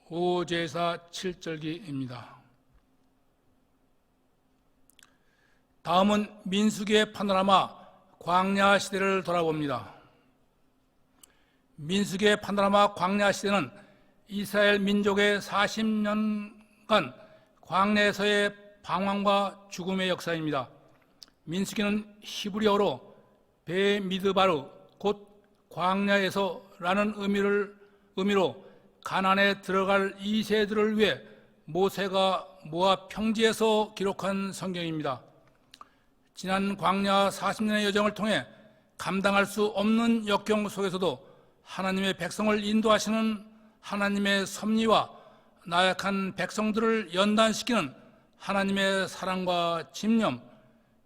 S1: 오제사 7절기입니다. 다음은 민수기의 파노라마 광야 시대를 돌아봅니다. 민수기의 파노라마 광야 시대는 이스라엘 민족의 40년간 광야에서의 방황과 죽음의 역사입니다. 민수기는 히브리어로 베미드바르 곧 광야에서라는 의미로 가나안에 들어갈 2세들을 위해 모세가 모압 평지에서 기록한 성경입니다. 지난 광야 40년의 여정을 통해 감당할 수 없는 역경 속에서도 하나님의 백성을 인도하시는 하나님의 섭리와 나약한 백성들을 연단시키는 하나님의 사랑과 집념,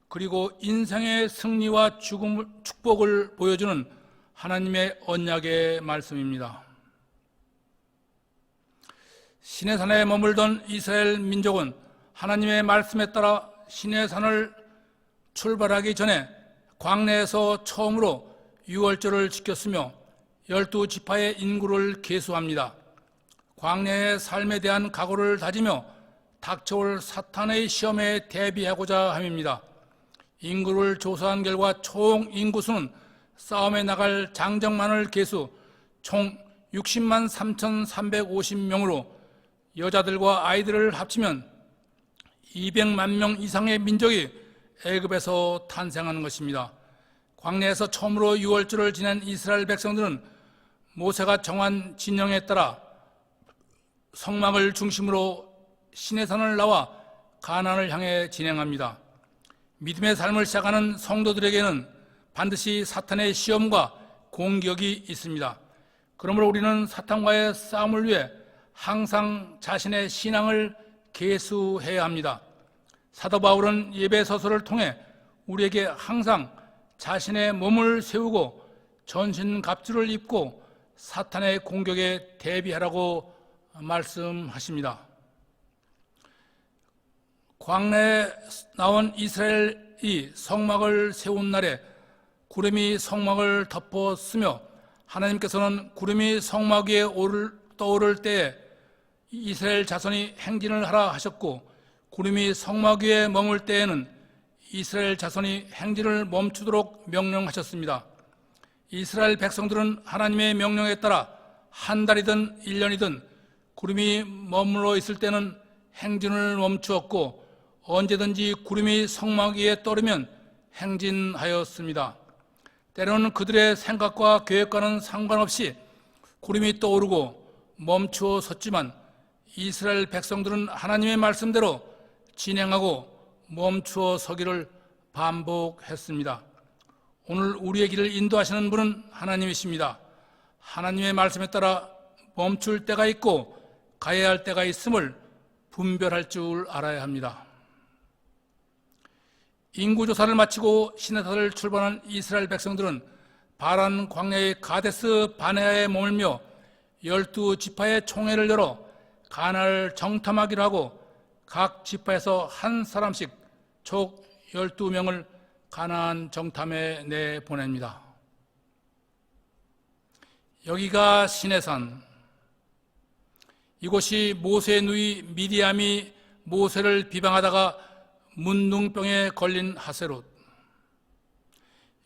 S1: 그리고 인생의 승리와 축복을 보여주는 하나님의 언약의 말씀입니다. 시내산에 머물던 이스라엘 민족은 하나님의 말씀에 따라 시내산을 출발하기 전에 광야에서 처음으로 유월절을 지켰으며 12지파의 인구를 계수합니다. 광야의 삶에 대한 각오를 다지며 닥쳐올 사탄의 시험에 대비하고자 함입니다. 인구를 조사한 결과 총 인구수는 싸움에 나갈 장정만을 계수 총 60만 3,350명으로 여자들과 아이들을 합치면 200만 명 이상의 민족이 애굽에서 탄생하는 것입니다. 광야에서 처음으로 유월절을 지낸 이스라엘 백성들은 모세가 정한 진영에 따라 성막을 중심으로 시내산을 나와 가나안을 향해 진행합니다. 믿음의 삶을 시작하는 성도들에게는 반드시 사탄의 시험과 공격이 있습니다. 그러므로 우리는 사탄과의 싸움을 위해 항상 자신의 신앙을 계수해야 합니다. 사도 바울은 예배서서를 통해 우리에게 항상 자신의 몸을 세우고 전신갑주를 입고 사탄의 공격에 대비하라고 말씀하십니다. 광야에 나온 이스라엘이 성막을 세운 날에 구름이 성막을 덮었으며 하나님께서는 구름이 성막 위에 떠오를 때에 이스라엘 자손이 행진을 하라 하셨고, 구름이 성막 위에 머물 때에는 이스라엘 자손이 행진을 멈추도록 명령하셨습니다. 이스라엘 백성들은 하나님의 명령에 따라 한 달이든 1년이든 구름이 머물러 있을 때는 행진을 멈추었고, 언제든지 구름이 성막 위에 떠오르면 행진하였습니다. 때로는 그들의 생각과 계획과는 상관없이 구름이 떠오르고 멈추어 섰지만 이스라엘 백성들은 하나님의 말씀대로 진행하고 멈추어 서기를 반복했습니다. 오늘 우리의 길을 인도하시는 분은 하나님이십니다. 하나님의 말씀에 따라 멈출 때가 있고 가야 할 때가 있음을 분별할 줄 알아야 합니다. 인구조사를 마치고 시내산을 출발한 이스라엘 백성들은 바란 광야의 가데스 바네아에 머물며 12지파의 총회를 열어 가나안을 정탐하기로 하고 각 지파에서 한 사람씩 총 12명을 가나안 정탐에 내보냅니다. 여기가 시내산, 이곳이 모세의 누이 미디암이 모세를 비방하다가 문둥병에 걸린 하세롯,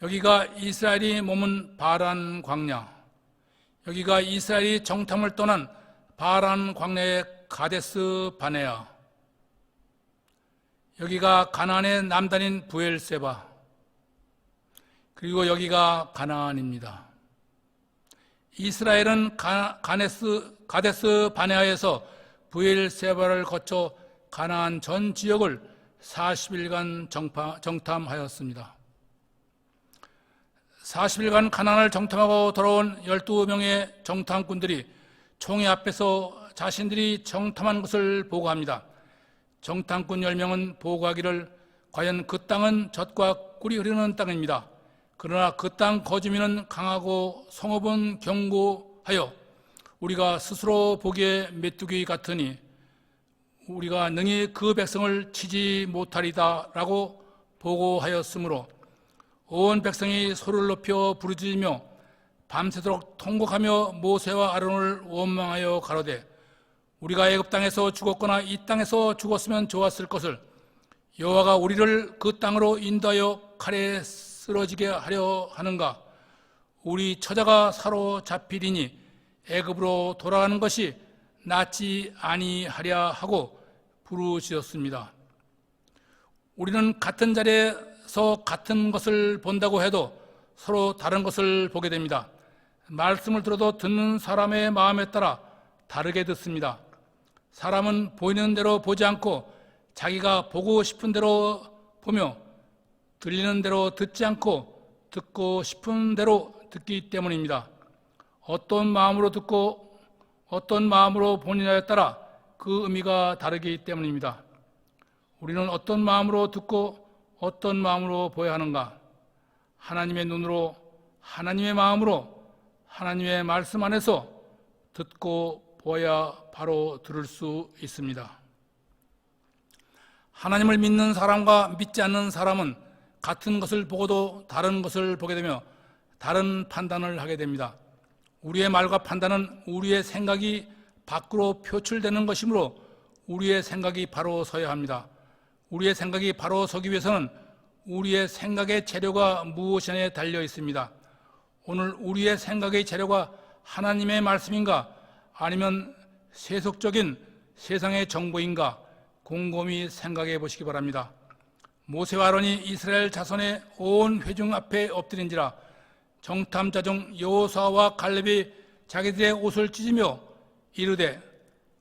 S1: 여기가 이스라엘이 머문 바란 광야, 여기가 이스라엘이 정탐을 떠난 바란 광야의 가데스 바네아, 여기가 가나안의 남단인 브엘세바, 그리고 여기가 가나안입니다. 이스라엘은 가데스 바네아에서 브엘세바를 거쳐 가나안 전 지역을 40일간 정탐하였습니다. 40일간 가나안을 정탐하고 돌아온 12명의 정탐꾼들이 총회 앞에서 자신들이 정탐한 것을 보고합니다. 정탐꾼 10명은 보고하기를 과연 그 땅은 젖과 꿀이 흐르는 땅입니다. 그러나 그 땅 거주민은 강하고 성읍은 견고하여 우리가 스스로 보기에 메뚜기 같으니 우리가 능히 그 백성을 치지 못하리다 라고 보고하였으므로 온 백성이 소리를 높여 부르짖으며 밤새도록 통곡하며 모세와 아론을 원망하여 가로되 우리가 애굽 땅에서 죽었거나 이 땅에서 죽었으면 좋았을 것을 여호와가 우리를 그 땅으로 인도하여 칼에 쓰러지게 하려 하는가? 우리 처자가 사로잡히리니 애굽으로 돌아가는 것이 낫지 아니하랴 하고 부르짖었습니다. 우리는 같은 자리에서 같은 것을 본다고 해도 서로 다른 것을 보게 됩니다. 말씀을 들어도 듣는 사람의 마음에 따라 다르게 듣습니다. 사람은 보이는 대로 보지 않고 자기가 보고 싶은 대로 보며 들리는 대로 듣지 않고 듣고 싶은 대로 듣기 때문입니다. 어떤 마음으로 듣고 어떤 마음으로 보느냐에 따라 그 의미가 다르기 때문입니다. 우리는 어떤 마음으로 듣고 어떤 마음으로 보아야 하는가? 하나님의 눈으로, 하나님의 마음으로, 하나님의 말씀 안에서 듣고 보아야 바로 들을 수 있습니다. 하나님을 믿는 사람과 믿지 않는 사람은 같은 것을 보고도 다른 것을 보게 되며 다른 판단을 하게 됩니다. 우리의 말과 판단은 우리의 생각이 밖으로 표출되는 것이므로 우리의 생각이 바로 서야 합니다. 우리의 생각이 바로 서기 위해서는 우리의 생각의 재료가 무엇에 달려 있습니다. 오늘 우리의 생각의 재료가 하나님의 말씀인가 아니면 세속적인 세상의 정보인가 곰곰이 생각해 보시기 바랍니다. 모세와 아론이 이스라엘 자손의 온 회중 앞에 엎드린지라 정탐자 중 여호수아와 갈렙이 자기들의 옷을 찢으며 이르되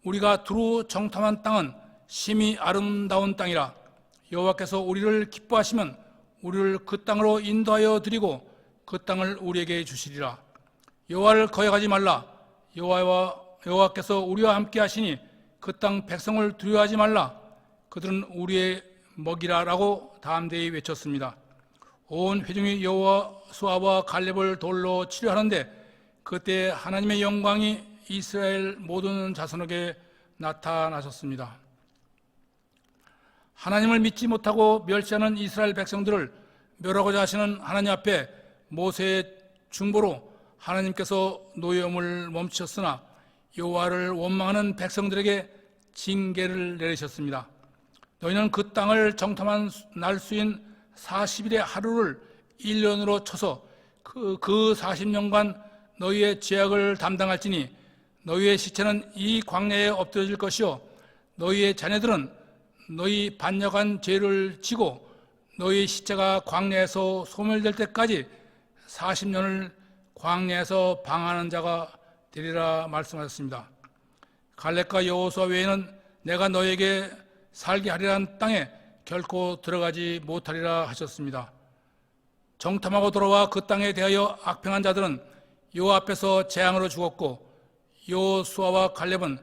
S1: 우리가 두루 정탐한 땅은 심히 아름다운 땅이라 여호와께서 우리를 기뻐하시면 우리를 그 땅으로 인도하여 드리고 그 땅을 우리에게 주시리라. 여호와를 거역하지 말라. 여호와께서 우리와 함께 하시니 그 땅 백성을 두려워하지 말라. 그들은 우리의 먹이라라고 담대히 외쳤습니다. 온 회중이 여호수아와 갈렙을 돌로 치려 하는데 그때 하나님의 영광이 이스라엘 모든 자손에게 나타나셨습니다. 하나님을 믿지 못하고 멸시하는 이스라엘 백성들을 멸하고자 하시는 하나님 앞에 모세의 중보로 하나님께서 노여움을 멈추셨으나 여호와를 원망하는 백성들에게 징계를 내리셨습니다. 너희는 그 땅을 정탐한 날 수인 40일의 하루를 1년으로 쳐서 그 40년간 너희의 죄악을 담당할지니 너희의 시체는 이 광야에 엎드려질 것이요 너희의 자녀들은 너희 반역한 죄를 지고 너희 시체가 광야에서 소멸될 때까지 40년을 광야에서 방황하는 자가 되리라 말씀하셨습니다. 갈렙과 여호수아 외에는 내가 너에게 살게 하리라는 땅에 결코 들어가지 못하리라 하셨습니다. 정탐하고 돌아와 그 땅에 대하여 악평한 자들은 여호와 앞에서 재앙으로 죽었고 여호수아와 갈렙은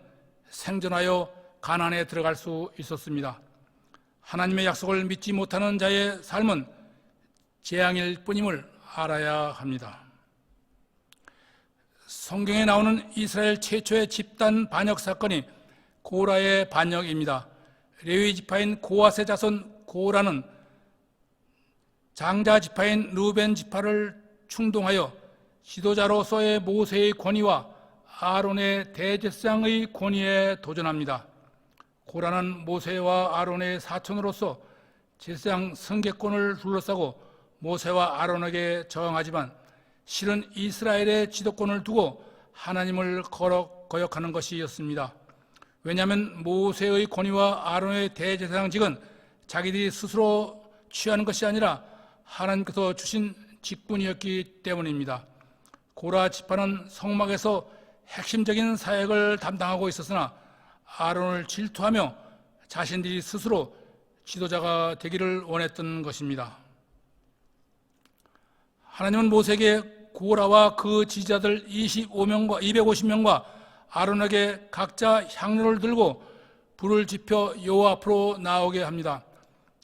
S1: 생존하여 가나안에 들어갈 수 있었습니다. 하나님의 약속을 믿지 못하는 자의 삶은 재앙일 뿐임을 알아야 합니다. 성경에 나오는 이스라엘 최초의 집단 반역 사건이 고라의 반역입니다. 레위 지파인 고핫의 자손 고라는 장자 지파인 르우벤 지파를 충동하여 지도자로서의 모세의 권위와 아론의 대제사장의 권위에 도전합니다. 고라는 모세와 아론의 사촌으로서 제사장 승계권을 둘러싸고 모세와 아론에게 저항하지만 실은 이스라엘의 지도권을 두고 하나님을 거역하는 것이었습니다. 왜냐하면 모세의 권위와 아론의 대제사장직은 자기들이 스스로 취하는 것이 아니라 하나님께서 주신 직분이었기 때문입니다. 고라 지파는 성막에서 핵심적인 사역을 담당하고 있었으나 아론을 질투하며 자신들이 스스로 지도자가 되기를 원했던 것입니다. 하나님은 모세에게 고라와 그 지지자들 250명과 아론에게 각자 향로를 들고 불을 지펴 여호와 앞으로 나오게 합니다.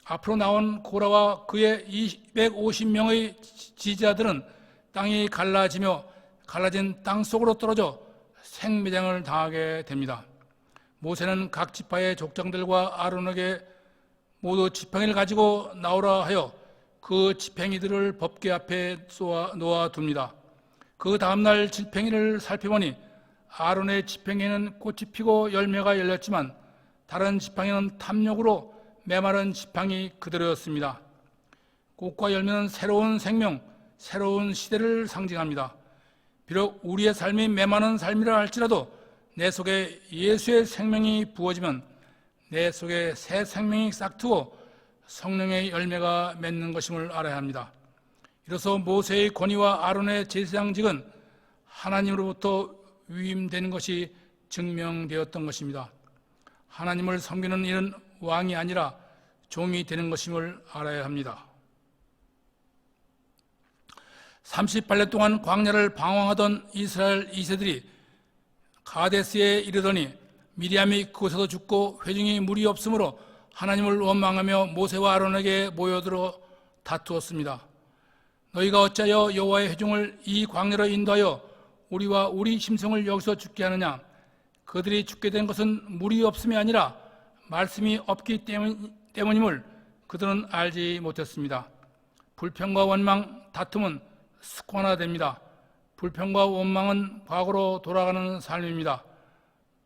S1: 앞으로 나온 고라와 그의 250명의 지지자들은 땅이 갈라지며 갈라진 땅 속으로 떨어져 생매장을 당하게 됩니다. 모세는 각 지파의 족장들과 아론에게 모두 지팡이를 가지고 나오라 하여 그 지팡이들을 법궤 앞에 놓아둡니다. 그 다음날 지팡이를 살펴보니 아론의 지팡이는 꽃이 피고 열매가 열렸지만 다른 지팡이는 탐욕으로 메마른 지팡이 그대로였습니다. 꽃과 열매는 새로운 생명, 새로운 시대를 상징합니다. 비록 우리의 삶이 메마른 삶이라 할지라도 내 속에 예수의 생명이 부어지면 내 속에 새 생명이 싹트고 성령의 열매가 맺는 것임을 알아야 합니다. 이로써 모세의 권위와 아론의 제사장직은 하나님으로부터 위임되는 것이 증명되었던 것입니다. 하나님을 섬기는 일은 왕이 아니라 종이 되는 것임을 알아야 합니다. 38년 동안 광야를 방황하던 이스라엘 2세들이 가데스에 이르더니 미리암이 그곳에서 죽고 회중이 무리 없으므로 하나님을 원망하며 모세와 아론에게 모여들어 다투었습니다. 너희가 어찌하여 여호와의 회중을 이 광야로 인도하여 우리와 우리 심성을 여기서 죽게 하느냐? 그들이 죽게 된 것은 물이 없음이 아니라 말씀이 없기 때문임을 그들은 알지 못했습니다. 불평과 원망, 다툼은 습관화됩니다. 불평과 원망은 과거로 돌아가는 삶입니다.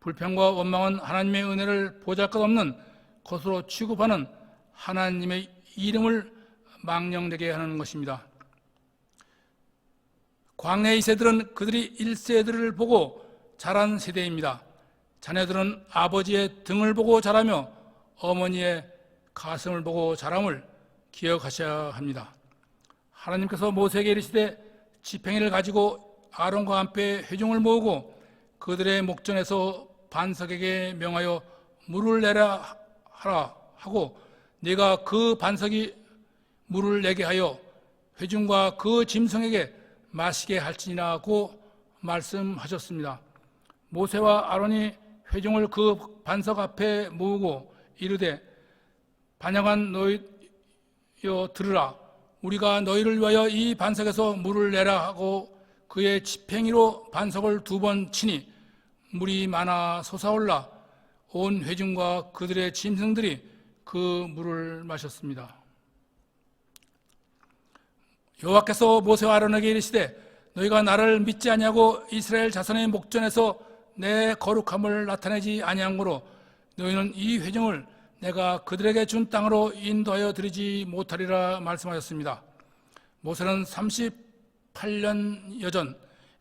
S1: 불평과 원망은 하나님의 은혜를 보잘것없는 것으로 취급하는 하나님의 이름을 망령되게 하는 것입니다. 광야의 세들은 그들이 1세들을 보고 자란 세대입니다. 자녀들은 아버지의 등을 보고 자라며 어머니의 가슴을 보고 자람을 기억하셔야 합니다. 하나님께서 모세에게 이르시되 지팡이를 가지고 아론과 함께 회중을 모으고 그들의 목전에서 반석에게 명하여 물을 내라 하라 하고 네가 그 반석이 물을 내게 하여 회중과 그 짐승에게 마시게 할지니라고 말씀하셨습니다. 모세와 아론이 회중을 그 반석 앞에 모으고 이르되 반역한 너희여 들으라. 우리가 너희를 위하여 이 반석에서 물을 내라 하고 그의 지팡이로 반석을 2번 치니 물이 많아 솟아올라 온 회중과 그들의 짐승들이 그 물을 마셨습니다. 여호와께서 모세와 아론에게 이르시되 너희가 나를 믿지 아니하고 이스라엘 자손의 목전에서 내 거룩함을 나타내지 아니하므로 너희는 이 회중을 내가 그들에게 준 땅으로 인도하여 드리지 못하리라 말씀하셨습니다. 모세는 38년 여전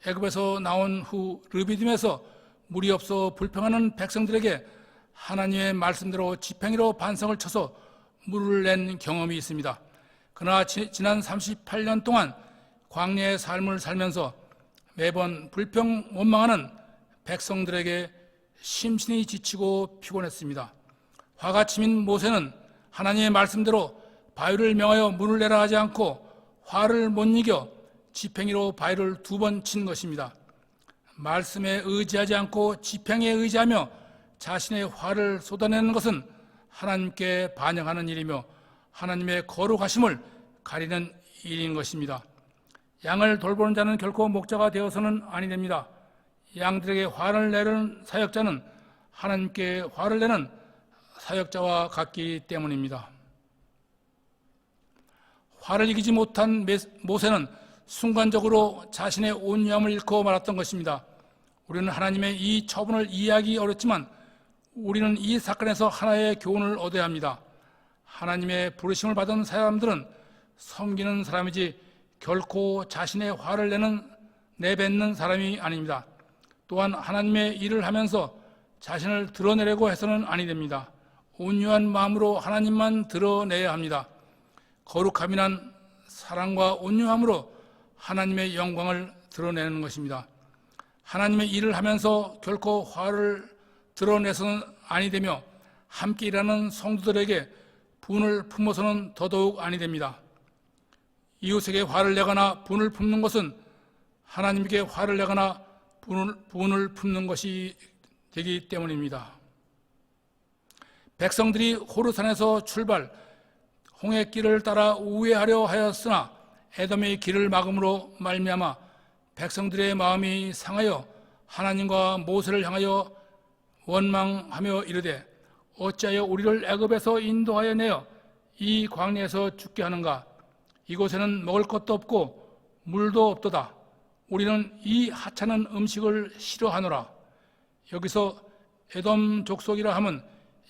S1: 애굽에서 나온 후 르비딤에서 물이 없어 불평하는 백성들에게 하나님의 말씀대로 지팡이로 반석을 쳐서 물을 낸 경험이 있습니다. 그러나 지난 38년 동안 광야의 삶을 살면서 매번 불평 원망하는 백성들에게 심신이 지치고 피곤했습니다. 화가 치민 모세는 하나님의 말씀대로 바위를 명하여 물을 내라 하지 않고 화를 못 이겨 지팡이로 바위를 2번 친 것입니다. 말씀에 의지하지 않고 지팡이에 의지하며 자신의 화를 쏟아내는 것은 하나님께 반역하는 일이며 하나님의 거룩하심을 가리는 일인 것입니다. 양을 돌보는 자는 결코 목자가 되어서는 아니 됩니다. 양들에게 화를 내는 사역자는 하나님께 화를 내는 사역자와 같기 때문입니다. 화를 이기지 못한 모세는 순간적으로 자신의 온유함을 잃고 말았던 것입니다. 우리는 하나님의 이 처분을 이해하기 어렵지만 우리는 이 사건에서 하나의 교훈을 얻어야 합니다. 하나님의 부르심을 받은 사람들은 섬기는 사람이지 결코 자신의 화를 내뱉는 사람이 아닙니다. 또한 하나님의 일을 하면서 자신을 드러내려고 해서는 아니 됩니다. 온유한 마음으로 하나님만 드러내야 합니다. 거룩함이란 사랑과 온유함으로 하나님의 영광을 드러내는 것입니다. 하나님의 일을 하면서 결코 화를 드러내서는 아니 되며 함께 일하는 성도들에게 분을 품어서는 더더욱 아니 됩니다. 이웃에게 화를 내거나 분을 품는 것은 하나님께 화를 내거나 분을 품는 것이 되기 때문입니다. 백성들이 호르산에서 출발, 홍해 길을 따라 우회하려 하였으나 에돔의 길을 막음으로 말미암아 백성들의 마음이 상하여 하나님과 모세를 향하여 원망하며 이르되 어찌하여 우리를 애굽에서 인도하여 내어 이 광야에서 죽게 하는가? 이곳에는 먹을 것도 없고 물도 없도다. 우리는 이 하찮은 음식을 싫어하노라. 여기서 에돔 족속이라 함은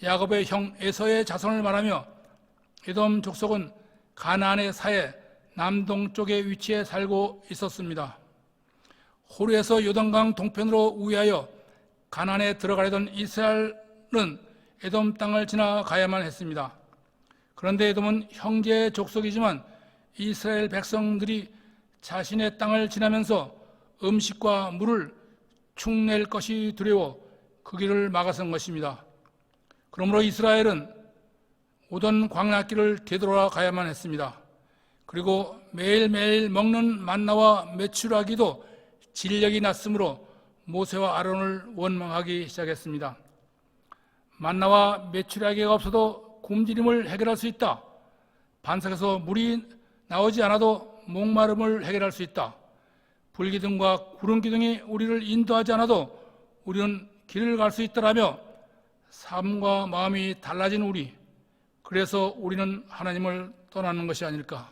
S1: 야곱의 형 에서의 자손을 말하며 에돔 족속은 가나안의 사해 남동쪽에 위치해 살고 있었습니다. 호르에서 요단강 동편으로 우회하여 가나안에 들어가려던 이스라엘은 에돔 땅을 지나가야만 했습니다. 그런데 에돔은 형제의 족속이지만 이스라엘 백성들이 자신의 땅을 지나면서 음식과 물을 축낼 것이 두려워 그 길을 막아선 것입니다. 그러므로 이스라엘은 오던 광야길을 되돌아가야만 했습니다. 그리고 매일매일 먹는 만나와 메추라기도 질력이 났으므로 모세와 아론을 원망하기 시작했습니다. 만나와 메추라기가 없어도 굶주림을 해결할 수 있다. 반석에서 물이 나오지 않아도 목마름을 해결할 수 있다. 불기둥과 구름기둥이 우리를 인도하지 않아도 우리는 길을 갈 수 있다라며 삶과 마음이 달라진 우리, 그래서 우리는 하나님을 떠나는 것이 아닐까.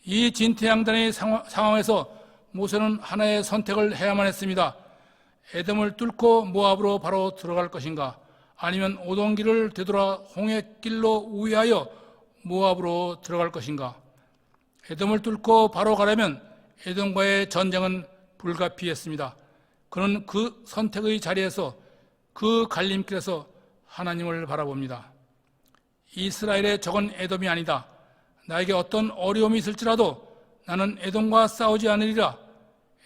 S1: 이 진퇴양단의 상황에서 모세는 하나의 선택을 해야만 했습니다. 에돔을 뚫고 모압으로 바로 들어갈 것인가, 아니면 오던 길을 되돌아 홍해길로 우회하여 모압으로 들어갈 것인가. 에돔을 뚫고 바로 가려면 에돔과의 전쟁은 불가피했습니다. 그는 그 선택의 자리에서, 그 갈림길에서 하나님을 바라봅니다. 이스라엘의 적은 에돔이 아니다. 나에게 어떤 어려움이 있을지라도 나는 에돔과 싸우지 않으리라.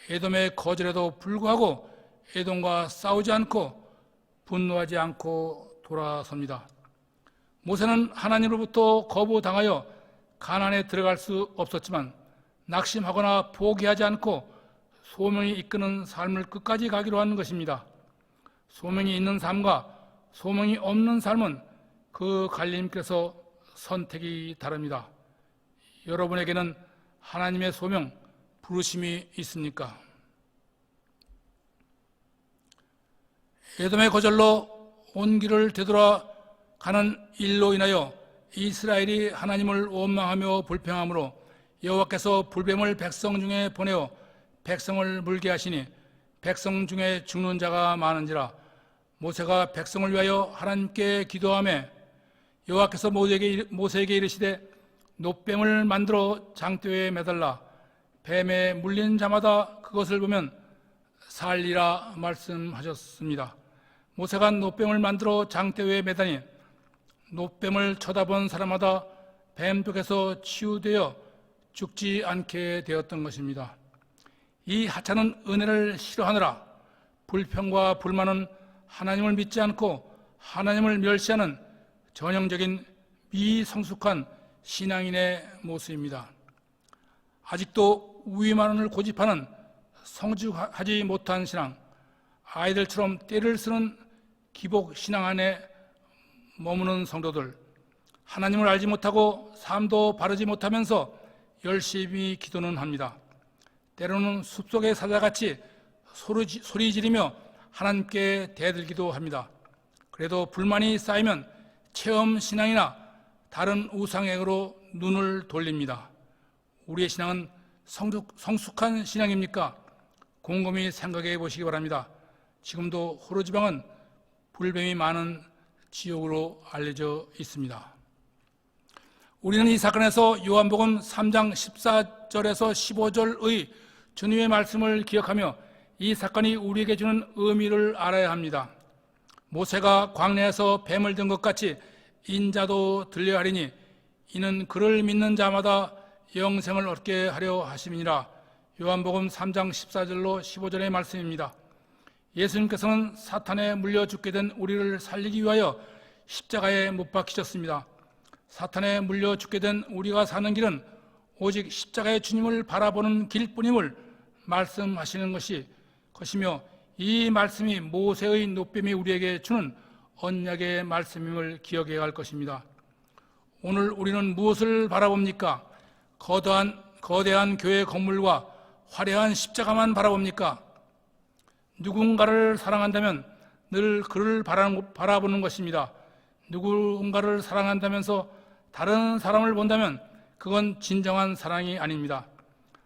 S1: 에돔의 거절에도 불구하고 에돔과 싸우지 않고 분노하지 않고 돌아섭니다. 모세는 하나님으로부터 거부당하여 가나안에 들어갈 수 없었지만 낙심하거나 포기하지 않고 소명이 이끄는 삶을 끝까지 가기로 한 것입니다. 소명이 있는 삶과 소명이 없는 삶은 그 갈림길에서 선택이 다릅니다. 여러분에게는 하나님의 소명, 부르심이 있습니까? 에돔의 거절로 온 길을 되돌아가는 일로 인하여 이스라엘이 하나님을 원망하며 불평함으로 여호와께서 불뱀을 백성 중에 보내어 백성을 물게 하시니 백성 중에 죽는 자가 많은지라. 모세가 백성을 위하여 하나님께 기도하며 여호와께서 모세에게 이르시되 놋뱀을 만들어 장대에 매달라 뱀에 물린 자마다 그것을 보면 살리라 말씀하셨습니다. 모세가 놋뱀을 만들어 장대에 매다니 놋뱀을 쳐다본 사람마다 뱀 독에서 치유되어 죽지 않게 되었던 것입니다. 이 하찮은 은혜를 싫어하느라 불평과 불만은 하나님을 믿지 않고 하나님을 멸시하는 전형적인 미성숙한 신앙인의 모습입니다. 아직도 우위만을 고집하는 성숙하지 못한 신앙, 아이들처럼 떼를 쓰는 기복 신앙 안에 머무는 성도들, 하나님을 알지 못하고 삶도 바르지 못하면서 열심히 기도는 합니다. 때로는 숲속의 사자같이 소리 지르며 하나님께 대들기도 합니다. 그래도 불만이 쌓이면 체험 신앙이나 다른 우상행으로 눈을 돌립니다. 우리의 신앙은 성숙한 신앙입니까? 곰곰이 생각해 보시기 바랍니다. 지금도 호로 지방은 불뱀이 많은 지역으로 알려져 있습니다. 우리는 이 사건에서 요한복음 3장 14절에서 15절의 주님의 말씀을 기억하며 이 사건이 우리에게 주는 의미를 알아야 합니다. 모세가 광야에서 뱀을 든 것 같이 인자도 들려야 하리니 이는 그를 믿는 자마다 영생을 얻게 하려 하심이니라. 요한복음 3장 14절로 15절의 말씀입니다. 예수님께서는 사탄에 물려 죽게 된 우리를 살리기 위하여 십자가에 못 박히셨습니다. 사탄에 물려 죽게 된 우리가 사는 길은 오직 십자가의 주님을 바라보는 길뿐임을 말씀하시는 것이며 이 말씀이 모세의 놋뱀이 우리에게 주는 언약의 말씀임을 기억해야 할 것입니다. 오늘 우리는 무엇을 바라봅니까? 거대한 교회 건물과 화려한 십자가만 바라봅니까? 누군가를 사랑한다면 늘 그를 바라보는 것입니다. 누군가를 사랑한다면서 다른 사람을 본다면 그건 진정한 사랑이 아닙니다.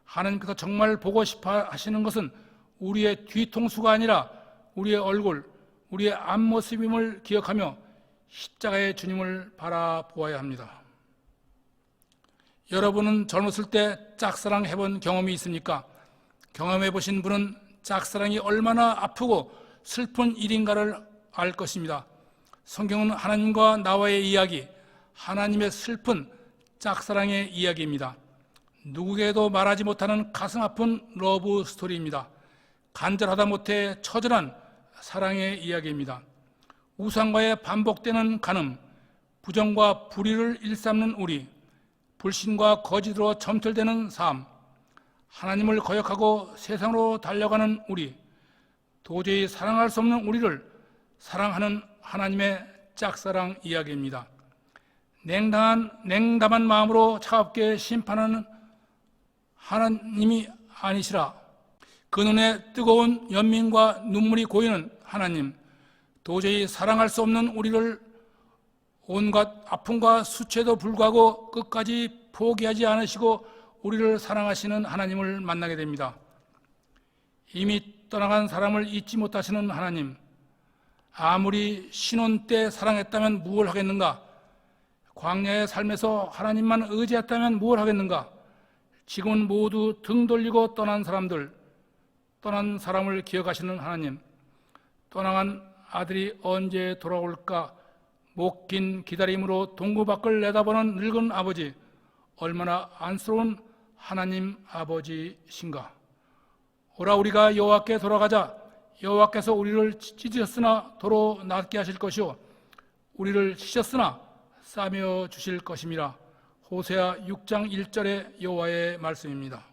S1: 하나님께서 정말 보고 싶어 하시는 것은 우리의 뒤통수가 아니라 우리의 얼굴, 우리의 앞모습임을 기억하며 십자가의 주님을 바라보아야 합니다. 여러분은 젊었을 때 짝사랑 해본 경험이 있습니까? 경험해 보신 분은 짝사랑이 얼마나 아프고 슬픈 일인가를 알 것입니다. 성경은 하나님과 나와의 이야기, 하나님의 슬픈 짝사랑의 이야기입니다. 누구에게도 말하지 못하는 가슴 아픈 러브 스토리입니다. 간절하다 못해 처절한 사랑의 이야기입니다. 우상과의 반복되는 간음, 부정과 불의를 일삼는 우리, 불신과 거짓으로 점철되는 삶, 하나님을 거역하고 세상으로 달려가는 우리, 도저히 사랑할 수 없는 우리를 사랑하는 하나님의 짝사랑 이야기입니다. 냉담한 마음으로 차갑게 심판하는 하나님이 아니시라. 그 눈에 뜨거운 연민과 눈물이 고이는 하나님, 도저히 사랑할 수 없는 우리를 온갖 아픔과 수치에도 불구하고 끝까지 포기하지 않으시고 우리를 사랑하시는 하나님을 만나게 됩니다. 이미 떠나간 사람을 잊지 못하시는 하나님, 아무리 신혼 때 사랑했다면 무엇을 하겠는가? 광야의 삶에서 하나님만 의지했다면 무엇을 하겠는가? 지금은 모두 등 돌리고 떠난 사람을 기억하시는 하나님, 떠나간 아들이 언제 돌아올까 목 긴 기다림으로 동구 밖을 내다보는 늙은 아버지, 얼마나 안쓰러운 하나님 아버지신가. 오라 우리가 여호와께 돌아가자. 여호와께서 우리를 찢으셨으나 도로 낫게 하실 것이요 우리를 치셨으나 싸매어 주실 것임이라. 호세아 6장 1절의 여호와의 말씀입니다.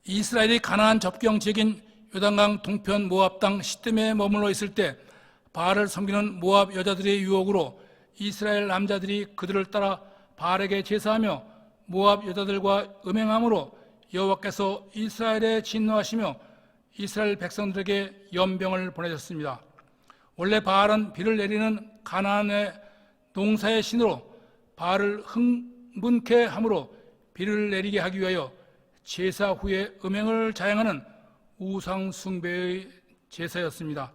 S1: 이스라엘이 가나안 접경 지역인 요단강 동편 모압 땅 시뜸에 머물러 있을 때 바알을 섬기는 모압 여자들의 유혹으로 이스라엘 남자들이 그들을 따라 바알에게 제사하며 모압 여자들과 음행함으로 여호와께서 이스라엘에 진노하시며 이스라엘 백성들에게 연병을 보내셨습니다. 원래 바알은 비를 내리는 가나안의 농사의 신으로 바알을 흥분케 함으로 비를 내리게 하기 위하여 제사 후에 음행을 자행하는 우상 숭배의 제사였습니다.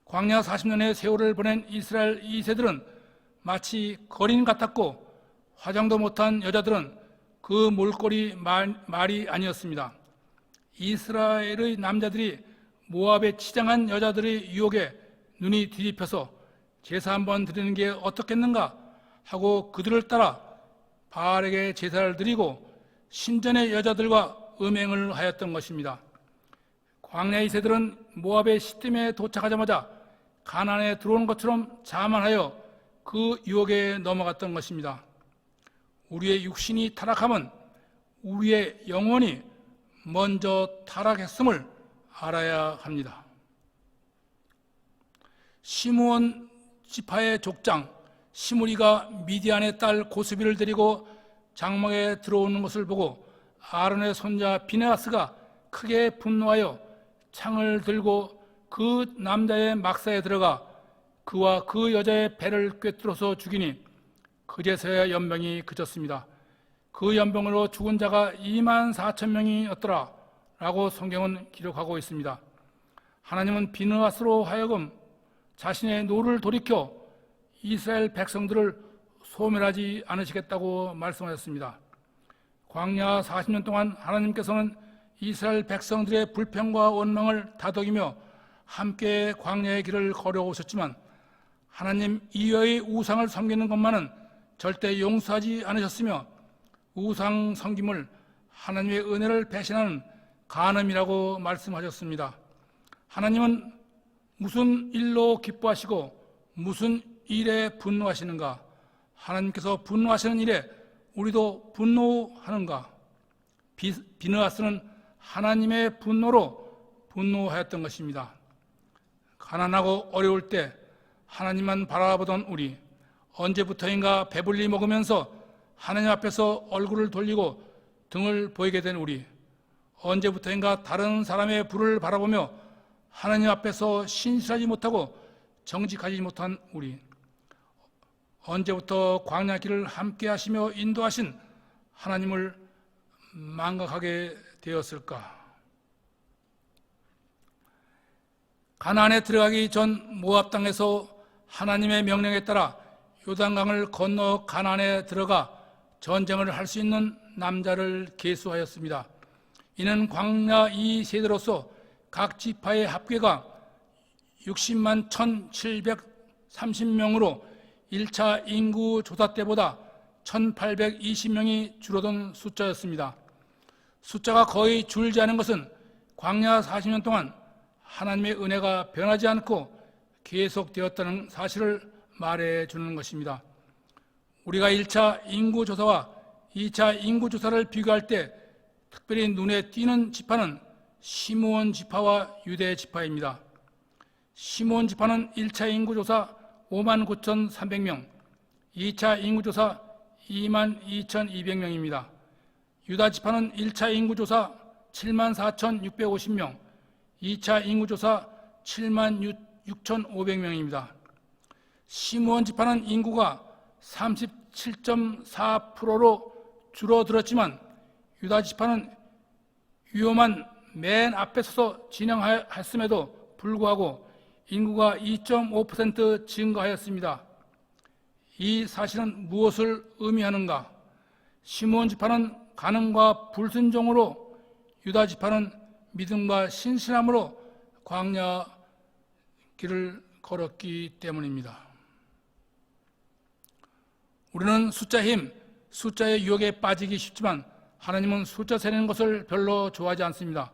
S1: 광야 40년의 세월을 보낸 이스라엘 2세들은 마치 거린 같았고 화장도 못한 여자들은 그 몰골이 말이 아니었습니다. 이스라엘의 남자들이 모압에 치장한 여자들의 유혹에 눈이 뒤집혀서 제사 한번 드리는 게 어떻겠는가 하고 그들을 따라 바알에게 제사를 드리고 신전의 여자들과 음행을 하였던 것입니다. 광야 2세들은 모압의 시딤에 도착하자마자 가나안에 들어오는 것처럼 자만하여 그 유혹에 넘어갔던 것입니다. 우리의 육신이 타락하면 우리의 영혼이 먼저 타락했음을 알아야 합니다. 시므온 지파의 족장 시므리가 미디안의 딸 고스비를 데리고 장막에 들어오는 것을 보고 아론의 손자 비느하스가 크게 분노하여 창을 들고 그 남자의 막사에 들어가 그와 그 여자의 배를 꿰뚫어서 죽이니 그제서야 연병이 그쳤습니다. 그 연병으로 죽은 자가 24,000명이었더라 라고 성경은 기록하고 있습니다. 하나님은 비느하스로 하여금 자신의 노를 돌이켜 이스라엘 백성들을 소멸하지 않으시겠다고 말씀하셨습니다. 광야 40년 동안 하나님께서는 이스라엘 백성들의 불평과 원망을 다독이며 함께 광야의 길을 걸어오셨지만 하나님 이외의 우상을 섬기는 것만은 절대 용서하지 않으셨으며 우상 섬김을 하나님의 은혜를 배신하는 간음이라고 말씀하셨습니다. 하나님은 무슨 일로 기뻐하시고 무슨 일에 분노하시는가? 하나님께서 분노하시는 일에 우리도 분노하는가? 비느하스는 하나님의 분노로 분노하였던 것입니다. 가난하고 어려울 때 하나님만 바라보던 우리, 언제부터인가 배불리 먹으면서 하나님 앞에서 얼굴을 돌리고 등을 보이게 된 우리, 언제부터인가 다른 사람의 부를 바라보며 하나님 앞에서 신실하지 못하고 정직하지 못한 우리, 언제부터 광야 길을 함께 하시며 인도하신 하나님을 망각하게 되었을까? 가나안에 들어가기 전 모압 땅에서 하나님의 명령에 따라 요단강을 건너 가나안에 들어가 전쟁을 할 수 있는 남자를 계수하였습니다. 이는 광야 이 세대로서 각 지파의 합계가 60만 1,730명으로 1차 인구 조사 때보다 1,820명이 줄어든 숫자였습니다. 숫자가 거의 줄지 않은 것은 광야 40년 동안 하나님의 은혜가 변하지 않고 계속되었다는 사실을 말해주는 것입니다. 우리가 1차 인구조사와 2차 인구조사를 비교할 때 특별히 눈에 띄는 지파는 시므온 지파와 유대 지파입니다. 시므온 지파는 1차 인구조사 59,300명, 2차 인구조사 22,200명입니다. 유다 지파는 1차 인구조사 74,650명, 2차 인구조사 76,500명입니다. 시므온 지파는 인구가 37.4%로 줄어들었지만 유다 지파는 위험한 맨 앞에 서서 진행했음에도 불구하고 인구가 2.5% 증가하였습니다. 이 사실은 무엇을 의미하는가? 시므온 지파는 간음과 불순종으로, 유다 지파는 믿음과 신실함으로 광야 길을 걸었기 때문입니다. 우리는 숫자 힘, 숫자의 유혹에 빠지기 쉽지만 하나님은 숫자 세는 것을 별로 좋아하지 않습니다.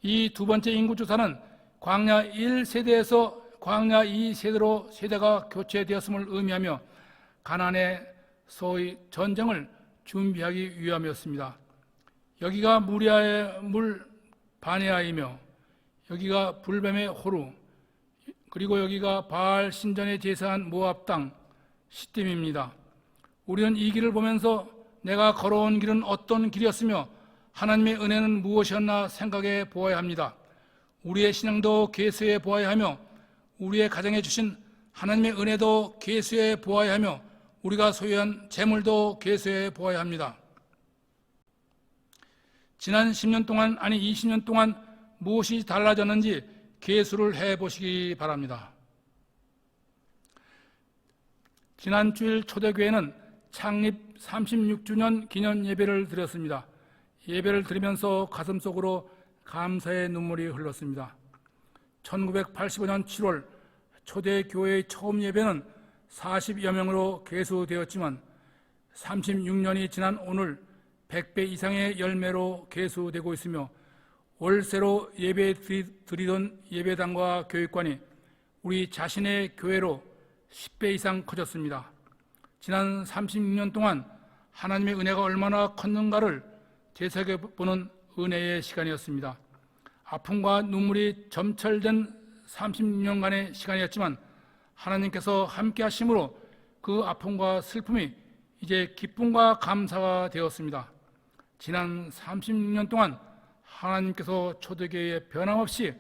S1: 이 두 번째 인구조사는 광야 1세대에서 광야 2세대로 세대가 교체되었음을 의미하며 가나안의 소위 전쟁을 준비하기 위함이었습니다. 여기가 무리아의 물 바네아이며 여기가 불뱀의 호루, 그리고 여기가 바알 신전에 제사한 모압 땅 시딤입니다. 우리는 이 길을 보면서 내가 걸어온 길은 어떤 길이었으며 하나님의 은혜는 무엇이었나 생각해 보아야 합니다. 우리의 신앙도 계수해 보아야 하며 우리의 가정에 주신 하나님의 은혜도 계수해 보아야 하며 우리가 소유한 재물도 계수해 보아야 합니다. 지난 10년 동안, 아니 20년 동안 무엇이 달라졌는지 계수를 해보시기 바랍니다. 지난 주일 초대교회는 창립 36주년 기념 예배를 드렸습니다. 예배를 드리면서 가슴속으로 감사의 눈물이 흘렀습니다. 1985년 7월 초대교회의 처음 예배는 40여 명으로 개수되었지만 36년이 지난 오늘 100배 이상의 열매로 개수되고 있으며 월세로 예배 드리던 예배당과 교육관이 우리 자신의 교회로 10배 이상 커졌습니다. 지난 36년 동안 하나님의 은혜가 얼마나 컸는가를 되새겨보는 은혜의 시간이었습니다. 아픔과 눈물이 점철된 36년간의 시간이었지만 하나님께서 함께 하심으로 그 아픔과 슬픔이 이제 기쁨과 감사가 되었습니다. 지난 36년 동안 하나님께서 초대교회에 변함없이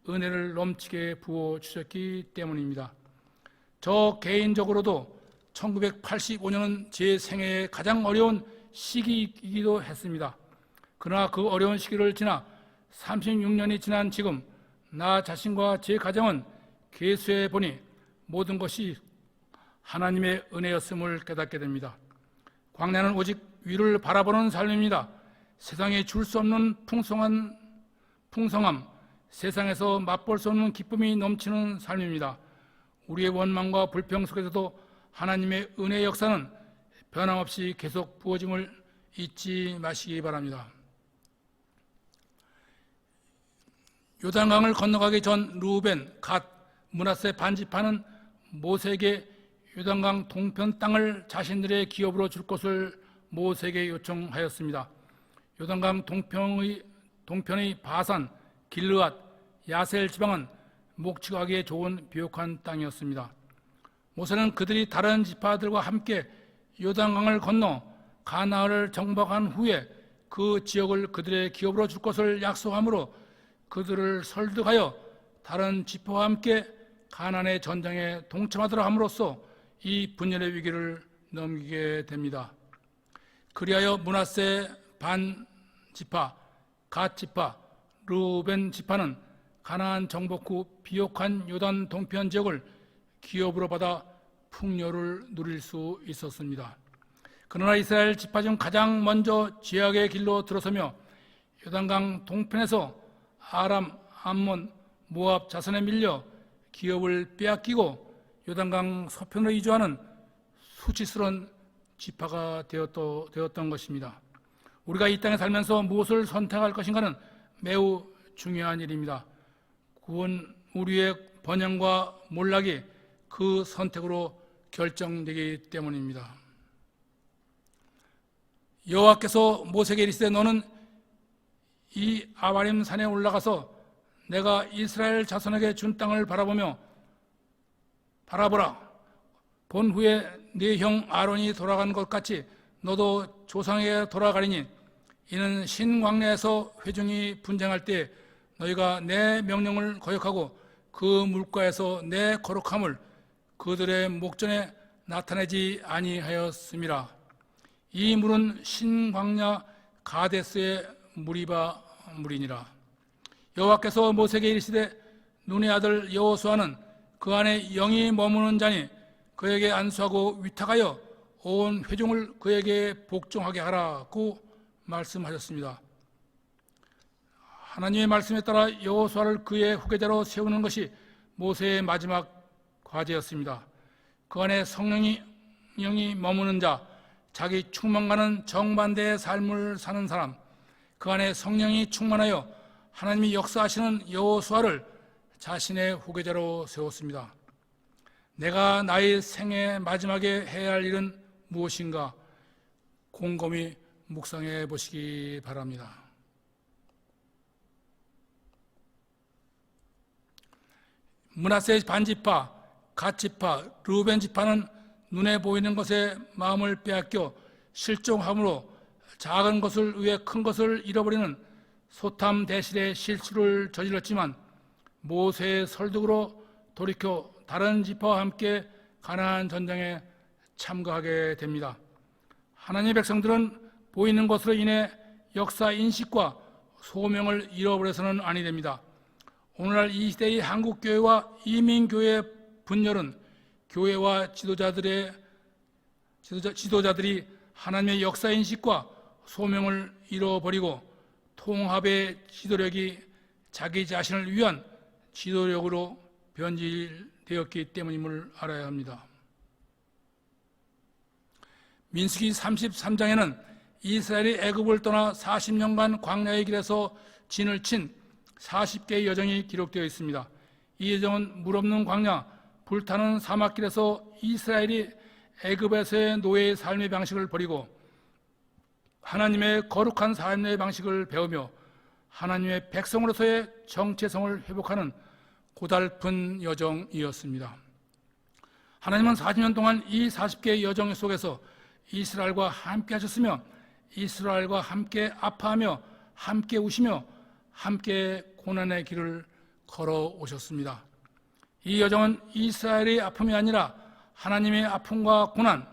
S1: 은혜를 넘치게 부어주셨기 때문입니다. 저 개인적으로도 1985년은 제 생애의 가장 어려운 시기이기도 했습니다. 그러나 그 어려운 시기를 지나 36년이 지난 지금 나 자신과 제 가정은 계수해 보니 모든 것이 하나님의 은혜였음을 깨닫게 됩니다. 광야는 오직 위를 바라보는 삶입니다. 세상에 줄 수 없는 풍성함, 세상에서 맛볼 수 없는 기쁨이 넘치는 삶입니다. 우리의 원망과 불평 속에서도 하나님의 은혜의 역사는 변함없이 계속 부어짐을 잊지 마시기 바랍니다. 요단강을 건너가기 전 루벤, 갓, 므낫세 반지파는 모세에게 요단강 동편 땅을 자신들의 기업으로 줄 것을 모세에게 요청하였습니다. 요단강 동편의 바산, 길르앗, 야셀 지방은 목축하기에 좋은 비옥한 땅이었습니다. 모세는 그들이 다른 지파들과 함께 요단강을 건너 가나안을 정복한 후에 그 지역을 그들의 기업으로 줄 것을 약속함으로 그들을 설득하여 다른 지파와 함께 가나안의 전쟁에 동참하도록 함으로써 이 분열의 위기를 넘기게 됩니다. 그리하여 므낫세 반 지파, 갓 지파, 르우벤 지파는 가나안 정복 후 비옥한 요단 동편 지역을 기업으로 받아 풍요를 누릴 수 있었습니다. 그러나 이스라엘 지파 중 가장 먼저 죄악의 길로 들어서며 요단강 동편에서 아람, 암몬, 모압 자손에 밀려 기업을 빼앗기고 요단강 서편으로 이주하는 수치스러운 지파가 되었던 것입니다. 우리가 이 땅에 살면서 무엇을 선택할 것인가는 매우 중요한 일입니다. 구원, 우리의 번영과 몰락이 그 선택으로 결정되기 때문입니다. 여호와께서 모세에게 이르시되 너는 이 아바림 산에 올라가서 내가 이스라엘 자손에게 준 땅을 바라보라. 본 후에 네 형 아론이 돌아간 것 같이 너도 조상에게 돌아가리니 이는 신광야에서 회중이 분쟁할 때 너희가 내 명령을 거역하고 그 물가에서 내 거룩함을 그들의 목전에 나타내지 아니하였음이라. 이 물은 신광야 가데스의 무리바 물이니라. 여호와께서 모세에게 이르시되 눈의 아들 여호수아는 그 안에 영이 머무는 자니 그에게 안수하고 위탁하여 온 회중을 그에게 복종하게 하라고 말씀하셨습니다. 하나님의 말씀에 따라 여호수아를 그의 후계자로 세우는 것이 모세의 마지막 과제였습니다. 그 안에 성령이 머무는 자, 자기 충만과는 정반대의 삶을 사는 사람, 그 안에 성령이 충만하여 하나님이 역사하시는 여호수아를 자신의 후계자로 세웠습니다. 내가 나의 생애 마지막에 해야 할 일은 무엇인가 곰곰이 묵상해 보시기 바랍니다. 므낫세 반지파, 갓지파, 르우벤 지파는 눈에 보이는 것에 마음을 빼앗겨 실종함으로 작은 것을 위해 큰 것을 잃어버리는 소탐 대실의 실수를 저질렀지만 모세의 설득으로 돌이켜 다른 지파와 함께 가나안 전쟁에 참가하게 됩니다. 하나님의 백성들은 보이는 것으로 인해 역사 인식과 소명을 잃어버려서는 아니 됩니다. 오늘날 이 시대의 한국교회와 이민교회의 분열은 교회와 지도자들이 하나님의 역사 인식과 소명을 잃어버리고 통합의 지도력이 자기 자신을 위한 지도력으로 변질되었기 때문임을 알아야 합니다. 민수기 33장에는 이스라엘이 애굽을 떠나 40년간 광야의 길에서 진을 친 40개의 여정이 기록되어 있습니다. 이 여정은 물 없는 광야, 불타는 사막길에서 이스라엘이 애굽에서의 노예의 삶의 방식을 버리고 하나님의 거룩한 삶의 방식을 배우며 하나님의 백성으로서의 정체성을 회복하는 고달픈 여정이었습니다. 하나님은 40년 동안 이 40개의 여정 속에서 이스라엘과 함께 하셨으며 이스라엘과 함께 아파하며 함께 우시며 함께 고난의 길을 걸어오셨습니다. 이 여정은 이스라엘의 아픔이 아니라 하나님의 아픔과 고난,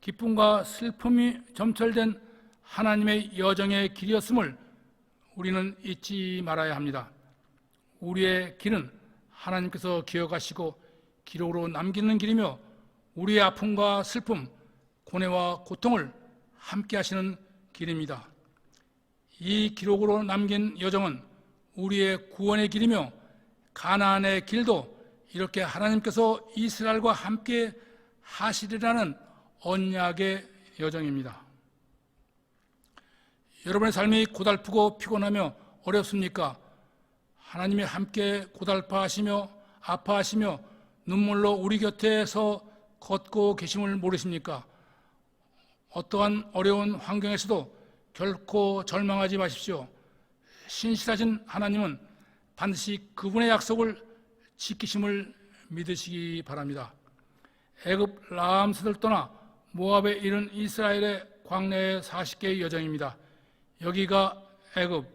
S1: 기쁨과 슬픔이 점철된 하나님의 여정의 길이었음을 우리는 잊지 말아야 합니다. 우리의 길은 하나님께서 기억하시고 기록으로 남기는 길이며 우리의 아픔과 슬픔, 고뇌와 고통을 함께 하시는 길입니다. 이 기록으로 남긴 여정은 우리의 구원의 길이며 가나안의 길도 이렇게 하나님께서 이스라엘과 함께 하시리라는 언약의 여정입니다. 여러분의 삶이 고달프고 피곤하며 어렵습니까? 하나님이 함께 고달파하시며 아파하시며 눈물로 우리 곁에서 걷고 계심을 모르십니까? 어떠한 어려운 환경에서도 결코 절망하지 마십시오. 신실하신 하나님은 반드시 그분의 약속을 지키심을 믿으시기 바랍니다. 애굽 라암스를 떠나 모압에 이른 이스라엘의 광야의 40개의 여정입니다. 여기가 애굽,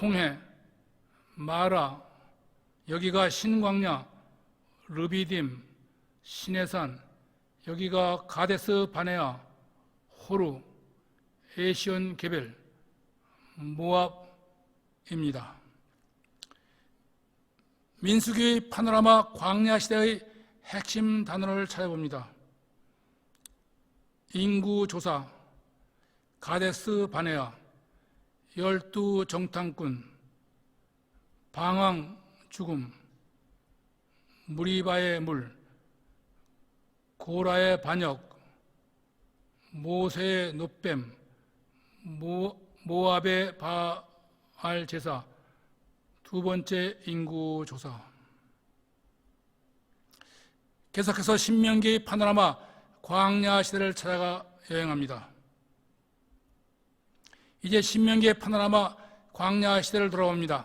S1: 홍해, 마라, 여기가 신광야, 르비딤, 시내산, 여기가 가데스 바네아, 호루, 에시온 게벨, 모압입니다. 민수기의 파노라마 광야 시대의 핵심 단어를 찾아봅니다. 인구 조사, 가데스 바네아, 12 정탐꾼, 방황 죽음, 무리바의 물, 고라의 반역, 모세의 노뱀, 모압의 바알 제사, 두 번째 인구 조사. 계속해서 신명기의 파노라마 광야 시대를 찾아가 여행합니다. 이제 신명기의 파노라마 광야 시대를 돌아옵니다.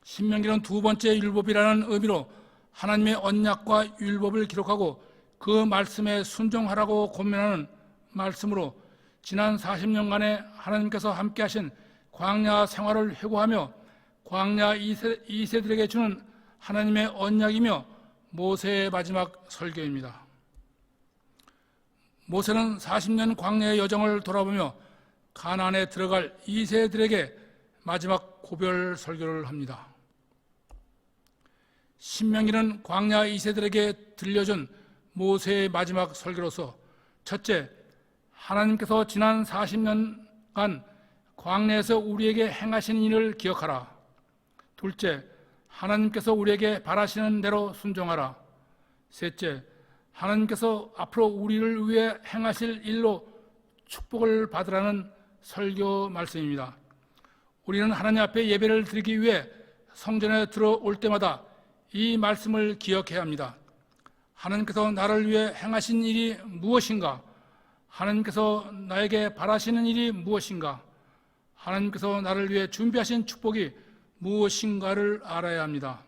S1: 신명기는 두 번째 율법이라는 의미로 하나님의 언약과 율법을 기록하고 그 말씀에 순종하라고 권면하는 말씀으로 지난 40년간의 하나님께서 함께 하신 광야 생활을 회고하며 광야 2세들에게 주는 하나님의 언약이며 모세의 마지막 설교입니다. 모세는 40년 광야의 여정을 돌아보며 가나안에 들어갈 2세들에게 마지막 고별 설교를 합니다. 신명기는 광야 2세들에게 들려준 모세의 마지막 설교로서 첫째, 하나님께서 지난 40년간 광야에서 우리에게 행하신 일을 기억하라. 둘째, 하나님께서 우리에게 바라시는 대로 순종하라. 셋째, 하나님께서 앞으로 우리를 위해 행하실 일로 축복을 받으라는 설교 말씀입니다. 우리는 하나님 앞에 예배를 드리기 위해 성전에 들어올 때마다 이 말씀을 기억해야 합니다. 하나님께서 나를 위해 행하신 일이 무엇인가? 하나님께서 나에게 바라시는 일이 무엇인가? 하나님께서 나를 위해 준비하신 축복이 무엇인가를 알아야 합니다.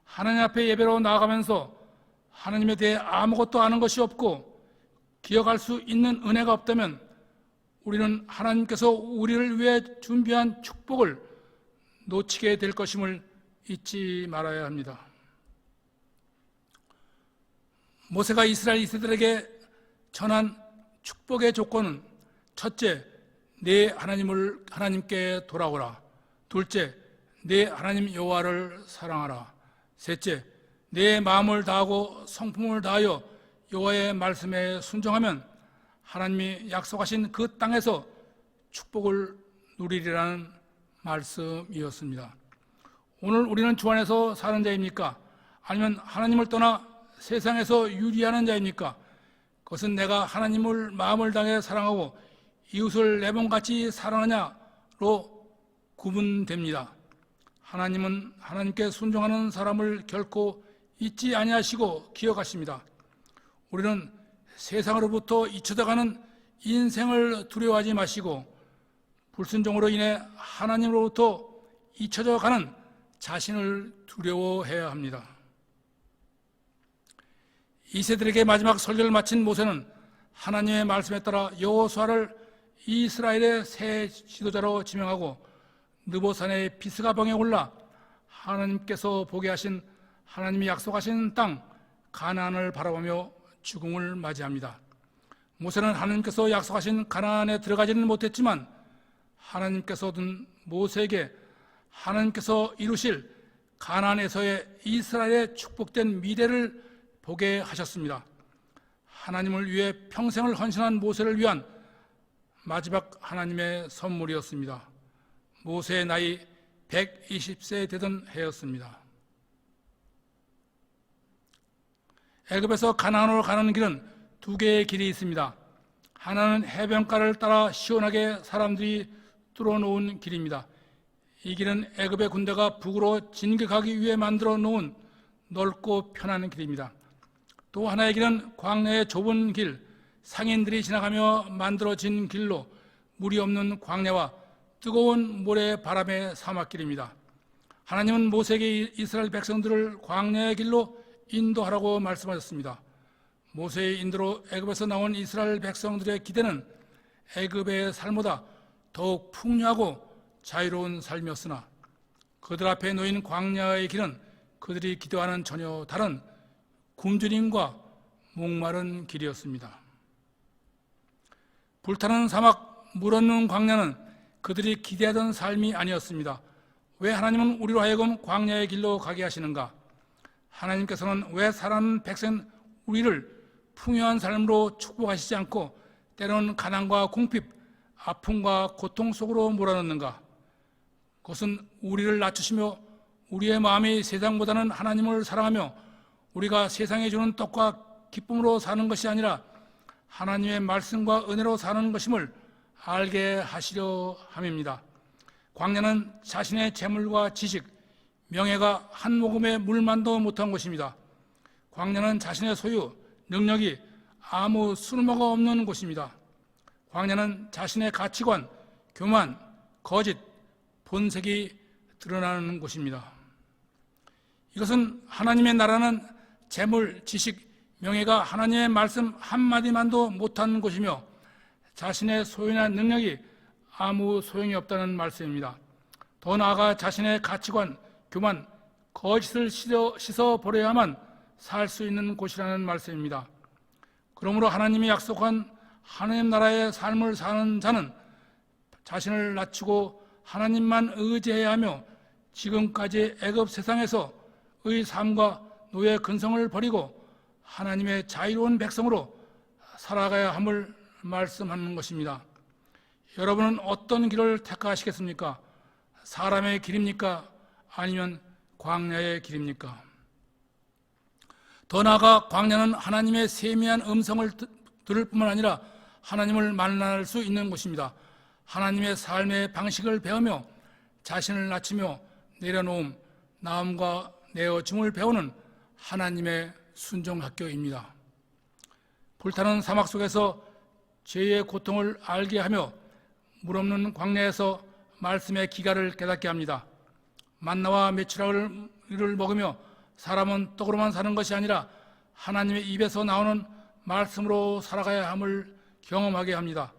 S1: 하나님 앞에 예배로 나아가면서 하나님에 대해 아무것도 아는 것이 없고 기억할 수 있는 은혜가 없다면 우리는 하나님께서 우리를 위해 준비한 축복을 놓치게 될 것임을 잊지 말아야 합니다. 모세가 이스라엘 2세들에게 전한 축복의 조건은 첫째, 내 하나님께 돌아오라. 둘째, 내 하나님 여호와를 사랑하라. 셋째, 내 마음을 다하고 성품을 다하여 여호와의 말씀에 순종하면 하나님이 약속하신 그 땅에서 축복을 누리리라는 말씀이었습니다. 오늘 우리는 주 안에서 사는 자입니까? 아니면 하나님을 떠나 세상에서 유리하는 자입니까? 그것은 내가 하나님을 마음을 다해 사랑하고 이웃을 내 몸같이 사랑하냐로 구분됩니다. 하나님은 하나님께 순종하는 사람을 결코 잊지 아니하시고 기억하십니다. 우리는 세상으로부터 잊혀져가는 인생을 두려워하지 마시고 불순종으로 인해 하나님으로부터 잊혀져가는 자신을 두려워해야 합니다. 이세들에게 마지막 설교를 마친 모세는 하나님의 말씀에 따라 여호수아를 이스라엘의 새 지도자로 지명하고 느보산의 비스가봉에 올라 하나님께서 보게 하신 하나님이 약속하신 땅 가나안을 바라보며 죽음을 맞이합니다. 모세는 하나님께서 약속하신 가나안에 들어가지는 못했지만 하나님께서는 모세에게 하나님께서 이루실 가나안에서의 이스라엘의 축복된 미래를 보게 하셨습니다. 하나님을 위해 평생을 헌신한 모세를 위한 마지막 하나님의 선물이었습니다. 모세의 나이 120세 되던 해였습니다. 애굽에서 가나안으로 가는 길은 두 개의 길이 있습니다. 하나는 해변가를 따라 시원하게 사람들이 뚫어놓은 길입니다. 이 길은 애굽의 군대가 북으로 진격하기 위해 만들어 놓은 넓고 편한 길입니다. 또 하나의 길은 광야의 좁은 길, 상인들이 지나가며 만들어진 길로 물이 없는 광야와 뜨거운 모래 바람의 사막길입니다. 하나님은 모세에게 이스라엘 백성들을 광야의 길로 인도하라고 말씀하셨습니다. 모세의 인도로 애굽에서 나온 이스라엘 백성들의 기대는 애굽의 삶보다 더욱 풍요하고 자유로운 삶이었으나 그들 앞에 놓인 광야의 길은 그들이 기도하는 전혀 다른 굶주림과 목마른 길이었습니다. 불타는 사막, 물 없는 광야는 그들이 기대하던 삶이 아니었습니다. 왜 하나님은 우리로 하여금 광야의 길로 가게 하시는가? 하나님께서는 왜 살아가는 백성 우리를 풍요한 삶으로 축복하시지 않고 때로는 가난과 궁핍, 아픔과 고통 속으로 몰아넣는가? 그것은 우리를 낮추시며 우리의 마음이 세상보다는 하나님을 사랑하며 우리가 세상에 주는 떡과 기쁨으로 사는 것이 아니라 하나님의 말씀과 은혜로 사는 것임을 알게 하시려 함입니다. 광야는 자신의 재물과 지식, 명예가 한 모금의 물만도 못한 곳입니다. 광야는 자신의 소유, 능력이 아무 쓸모가 없는 곳입니다. 광야는 자신의 가치관, 교만, 거짓, 본색이 드러나는 곳입니다. 이것은 하나님의 나라는 재물, 지식, 명예가 하나님의 말씀 한마디만도 못한 곳이며 자신의 소유나 능력이 아무 소용이 없다는 말씀입니다. 더 나아가 자신의 가치관, 교만, 거짓을 씻어버려야만 살 수 있는 곳이라는 말씀입니다. 그러므로 하나님이 약속한 하나님 나라의 삶을 사는 자는 자신을 낮추고 하나님만 의지해야 하며 지금까지 애굽 세상에서의 삶과 노예 근성을 버리고 하나님의 자유로운 백성으로 살아가야 함을 말씀하는 것입니다. 여러분은 어떤 길을 택하시겠습니까? 사람의 길입니까? 아니면 광야의 길입니까? 더 나아가 광야는 하나님의 세미한 음성을 들을 뿐만 아니라 하나님을 만날 수 있는 곳입니다. 하나님의 삶의 방식을 배우며 자신을 낮추며 내려놓음, 나음과 내어줌을 배우는 하나님의 순종학교입니다. 불타는 사막 속에서 죄의 고통을 알게 하며 물 없는 광야에서 말씀의 기가를 깨닫게 합니다. 만나와 메추라기를 먹으며 사람은 떡으로만 사는 것이 아니라 하나님의 입에서 나오는 말씀으로 살아가야 함을 경험하게 합니다.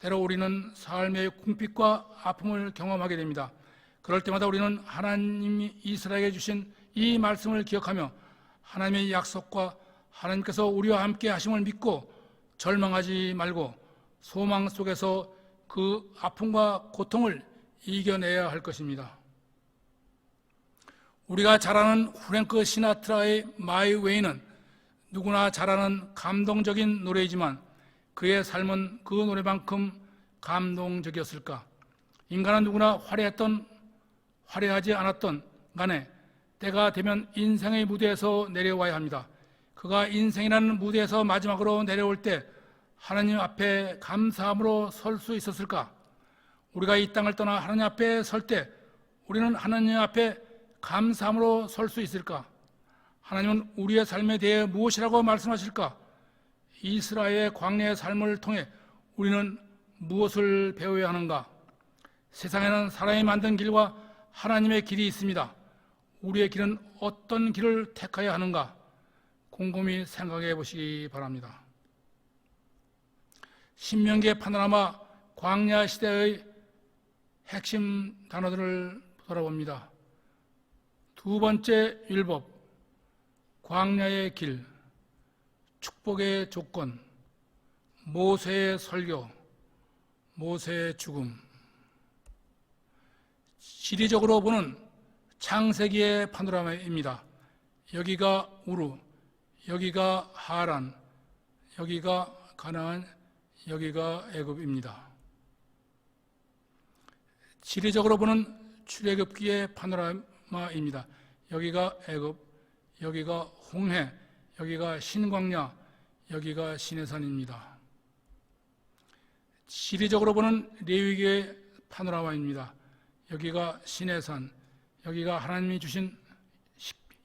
S1: 때로 우리는 삶의 궁핍과 아픔을 경험하게 됩니다. 그럴 때마다 우리는 하나님이 이스라엘에게 주신 이 말씀을 기억하며 하나님의 약속과 하나님께서 우리와 함께 하심을 믿고 절망하지 말고 소망 속에서 그 아픔과 고통을 이겨내야 할 것입니다. 우리가 잘 아는 프랭크 시나트라의 마이 웨이는 누구나 잘 아는 감동적인 노래이지만 그의 삶은 그 노래만큼 감동적이었을까? 인간은 누구나 화려하지 않았던 간에 때가 되면 인생의 무대에서 내려와야 합니다. 그가 인생이라는 무대에서 마지막으로 내려올 때 하나님 앞에 감사함으로 설 수 있었을까? 우리가 이 땅을 떠나 하나님 앞에 설 때 우리는 하나님 앞에 감사함으로 설 수 있을까? 하나님은 우리의 삶에 대해 무엇이라고 말씀하실까? 이스라엘의 광야의 삶을 통해 우리는 무엇을 배워야 하는가? 세상에는 사람이 만든 길과 하나님의 길이 있습니다. 우리의 길은 어떤 길을 택해야 하는가? 곰곰이 생각해 보시기 바랍니다. 신명기의 파노라마 광야 시대의 핵심 단어들을 돌아봅니다. 두 번째 율법, 광야의 길, 축복의 조건, 모세의 설교, 모세의 죽음. 지리적으로 보는 창세기의 파노라마입니다. 여기가 우루, 여기가 하란, 여기가 가나안, 여기가 애굽입니다. 지리적으로 보는 출애굽기의 파노라마입니다. 여기가 애굽, 여기가 홍해, 여기가 신광야, 여기가 시내산입니다. 지리적으로 보는 레위기의 파노라마입니다. 여기가 시내산, 여기가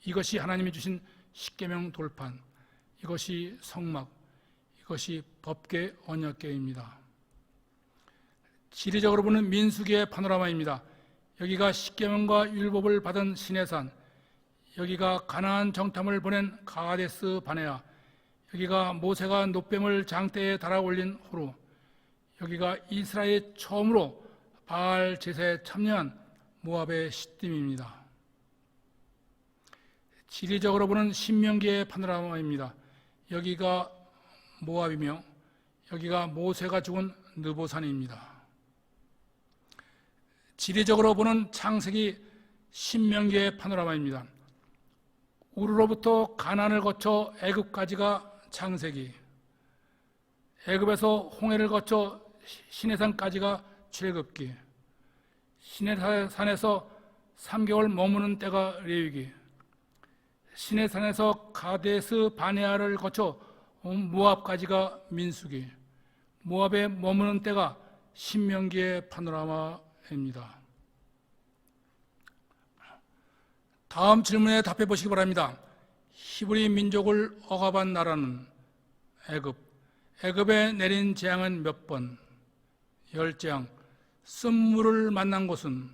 S1: 이것이 하나님이 주신 십계명 돌판, 이것이 성막, 이것이 법궤 언약궤입니다. 지리적으로 보는 민수기의 파노라마입니다. 여기가 십계명과 율법을 받은 시내산, 여기가 가나안 정탐을 보낸 가데스 바네아, 여기가 모세가 노뱀을 장대에 달아 올린 호루, 여기가 이스라엘이 처음으로 바알 제사에 참여한 모압의 시딤입니다. 지리적으로 보는 신명기의 파노라마입니다. 여기가 모압이며 여기가 모세가 죽은 느보산입니다. 지리적으로 보는 창세기 신명기의 파노라마입니다. 우르로부터 가나안을 거쳐 애굽까지가 창세기, 애굽에서 홍해를 거쳐 시내산까지가 출애굽기, 시내산에서 3개월 머무는 때가 레위기, 시내산에서 가데스 바네아를 거쳐 모압까지가 민수기, 모압에 머무는 때가 신명기의 파노라마입니다. 다음 질문에 답해 보시기 바랍니다. 히브리 민족을 억압한 나라는 애굽, 애굽에 내린 재앙은 몇 번? 10재앙. 쓴물을 만난 곳은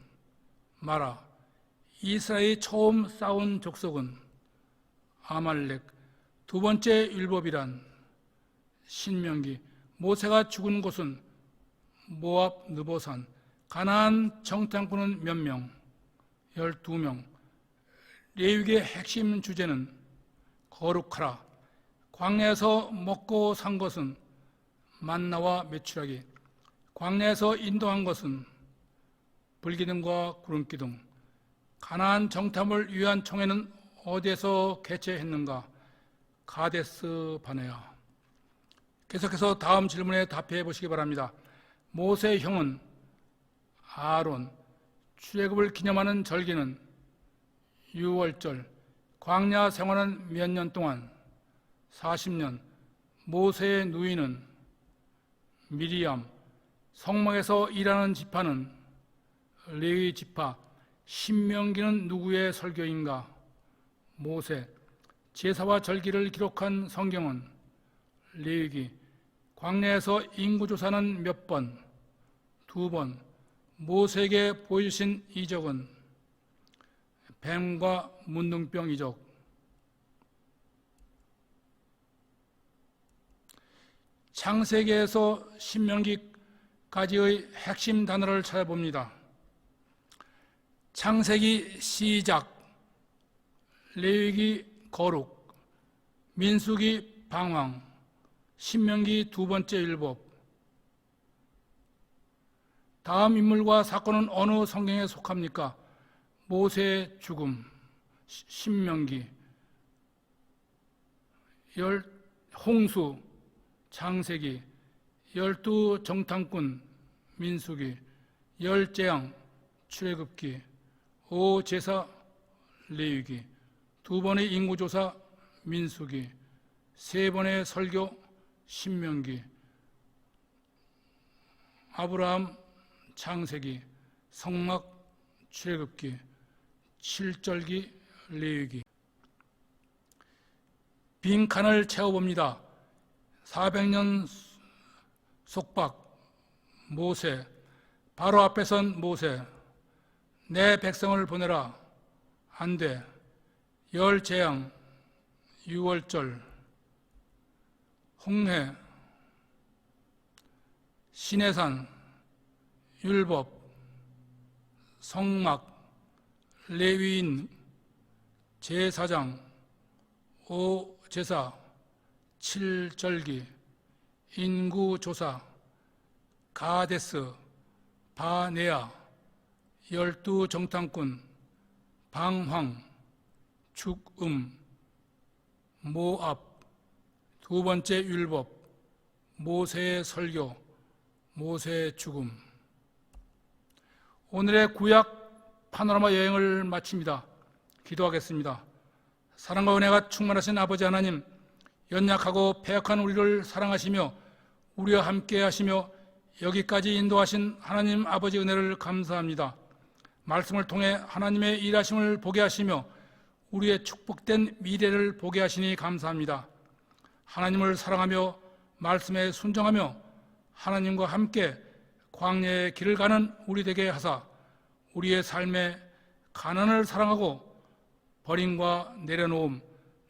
S1: 마라. 이스라엘이 처음 싸운 족속은 아말렉. 두 번째 율법이란 신명기. 모세가 죽은 곳은 모압 느보산. 가나안 정탐꾼은 몇 명? 12명. 레위기의 핵심 주제는 거룩하라. 광야에서 먹고 산 것은 만나와 메추라기. 광야에서 인도한 것은 불기둥과 구름기둥. 가나안 정탐을 위한 총회는 어디에서 개최했는가? 가데스 바네아. 계속해서 다음 질문에 답해 보시기 바랍니다. 모세의 형은 아론. 출애굽을 기념하는 절기는 유월절. 광야 생활은 몇 년 동안? 40년. 모세의 누이는 미리암. 성막에서 일하는 지파는 레위 지파. 신명기는 누구의 설교인가? 모세. 제사와 절기를 기록한 성경은 레위기. 광야에서 인구조사는 몇 번? 2번. 모세에게 보여주신 이적은 뱀과 문둥병 이적. 창세기에서 신명기까지의 핵심 단어를 찾아봅니다. 창세기 시작, 레위기 거룩, 민수기 방황, 신명기 두 번째 율법. 다음 인물과 사건은 어느 성경에 속합니까? 모세의 죽음, 신명기, 홍수, 창세기, 12 정탐꾼, 민수기, 10재앙, 출애굽기, 5 제사, 레위기, 2번의 인구조사, 민수기, 3번의 설교, 신명기, 아브라함, 창세기, 성막, 출애굽기, 7절기, 레위기. 빈칸을 채워봅니다. 400년 속박, 모세. 바로 앞에 선 모세. 내 백성을 보내라. 안 돼. 열재앙, 유월절, 홍해, 시내산, 율법, 성막, 레위인, 제사장, 5 제사, 7절기, 인구조사, 가데스, 바네아, 12 정탐꾼, 방황, 죽음, 모압, 두 번째 율법, 모세의 설교, 모세의 죽음. 오늘의 구약 파노라마 여행을 마칩니다. 기도하겠습니다. 사랑과 은혜가 충만하신 아버지 하나님, 연약하고 패역한 우리를 사랑하시며 우리와 함께 하시며 여기까지 인도하신 하나님 아버지 은혜를 감사합니다. 말씀을 통해 하나님의 일하심을 보게 하시며 우리의 축복된 미래를 보게 하시니 감사합니다. 하나님을 사랑하며 말씀에 순종하며 하나님과 함께 광야의 길을 가는 우리 되게 하사 우리의 삶에 가난을 사랑하고 버림과 내려놓음,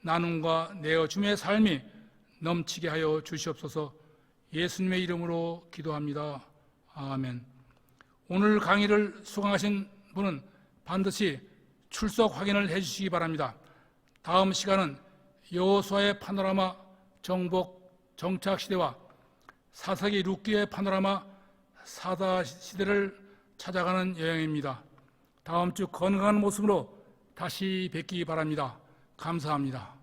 S1: 나눔과 내어줌의 삶이 넘치게 하여 주시옵소서. 예수님의 이름으로 기도합니다. 아멘. 오늘 강의를 수강하신 분은 반드시 출석 확인을 해주시기 바랍니다. 다음 시간은 여호수아의 파노라마 정복 정착 시대와 사사기 룻기의 파노라마 사다 시대를 찾아가는 여행입니다. 다음 주 건강한 모습으로 다시 뵙기 바랍니다. 감사합니다.